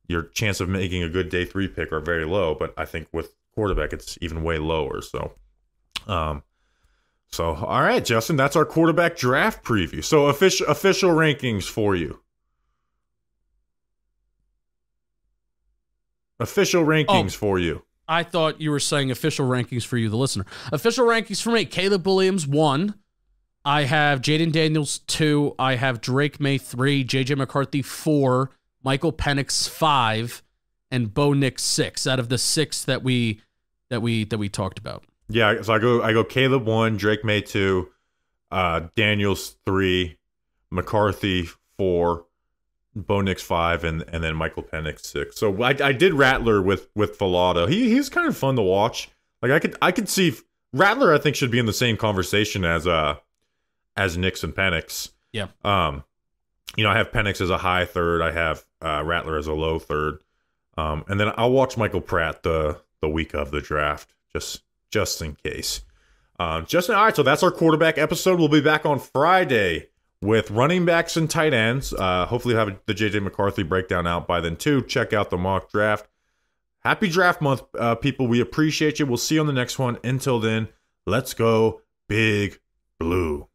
your chance of making a good day 3 pick are very low, but I think with quarterback it's even way lower. So all right, Justin, that's our quarterback draft preview. So official rankings for you. Official rankings for you.
I thought you were saying official rankings for you, the listener. Official rankings for me: Caleb Williams 1. I have Jayden Daniels 2. I have Drake Maye 3. JJ McCarthy 4. Micheal Penix 5, and Bo Nix 6. Out of the 6 that we that we talked about.
Yeah, so I go Caleb 1, Drake Maye 2, Daniels 3, McCarthy 4, Bo Nix 5, and then Micheal Penix 6. So I did Rattler with Filato. He's kind of fun to watch. Like I could see Rattler. I think should be in the same conversation as Nix and Penix.
Yeah.
You know, I have Penix as a high third. I have Rattler as a low third. And then I'll watch Michael Pratt the week of the draft just in case. All right. So that's our quarterback episode. We'll be back on Friday with running backs and tight ends. Hopefully we'll have the JJ McCarthy breakdown out by then too. Check out the mock draft. Happy draft month, people. We appreciate you. We'll see you on the next one. Until then, let's go Big Blue.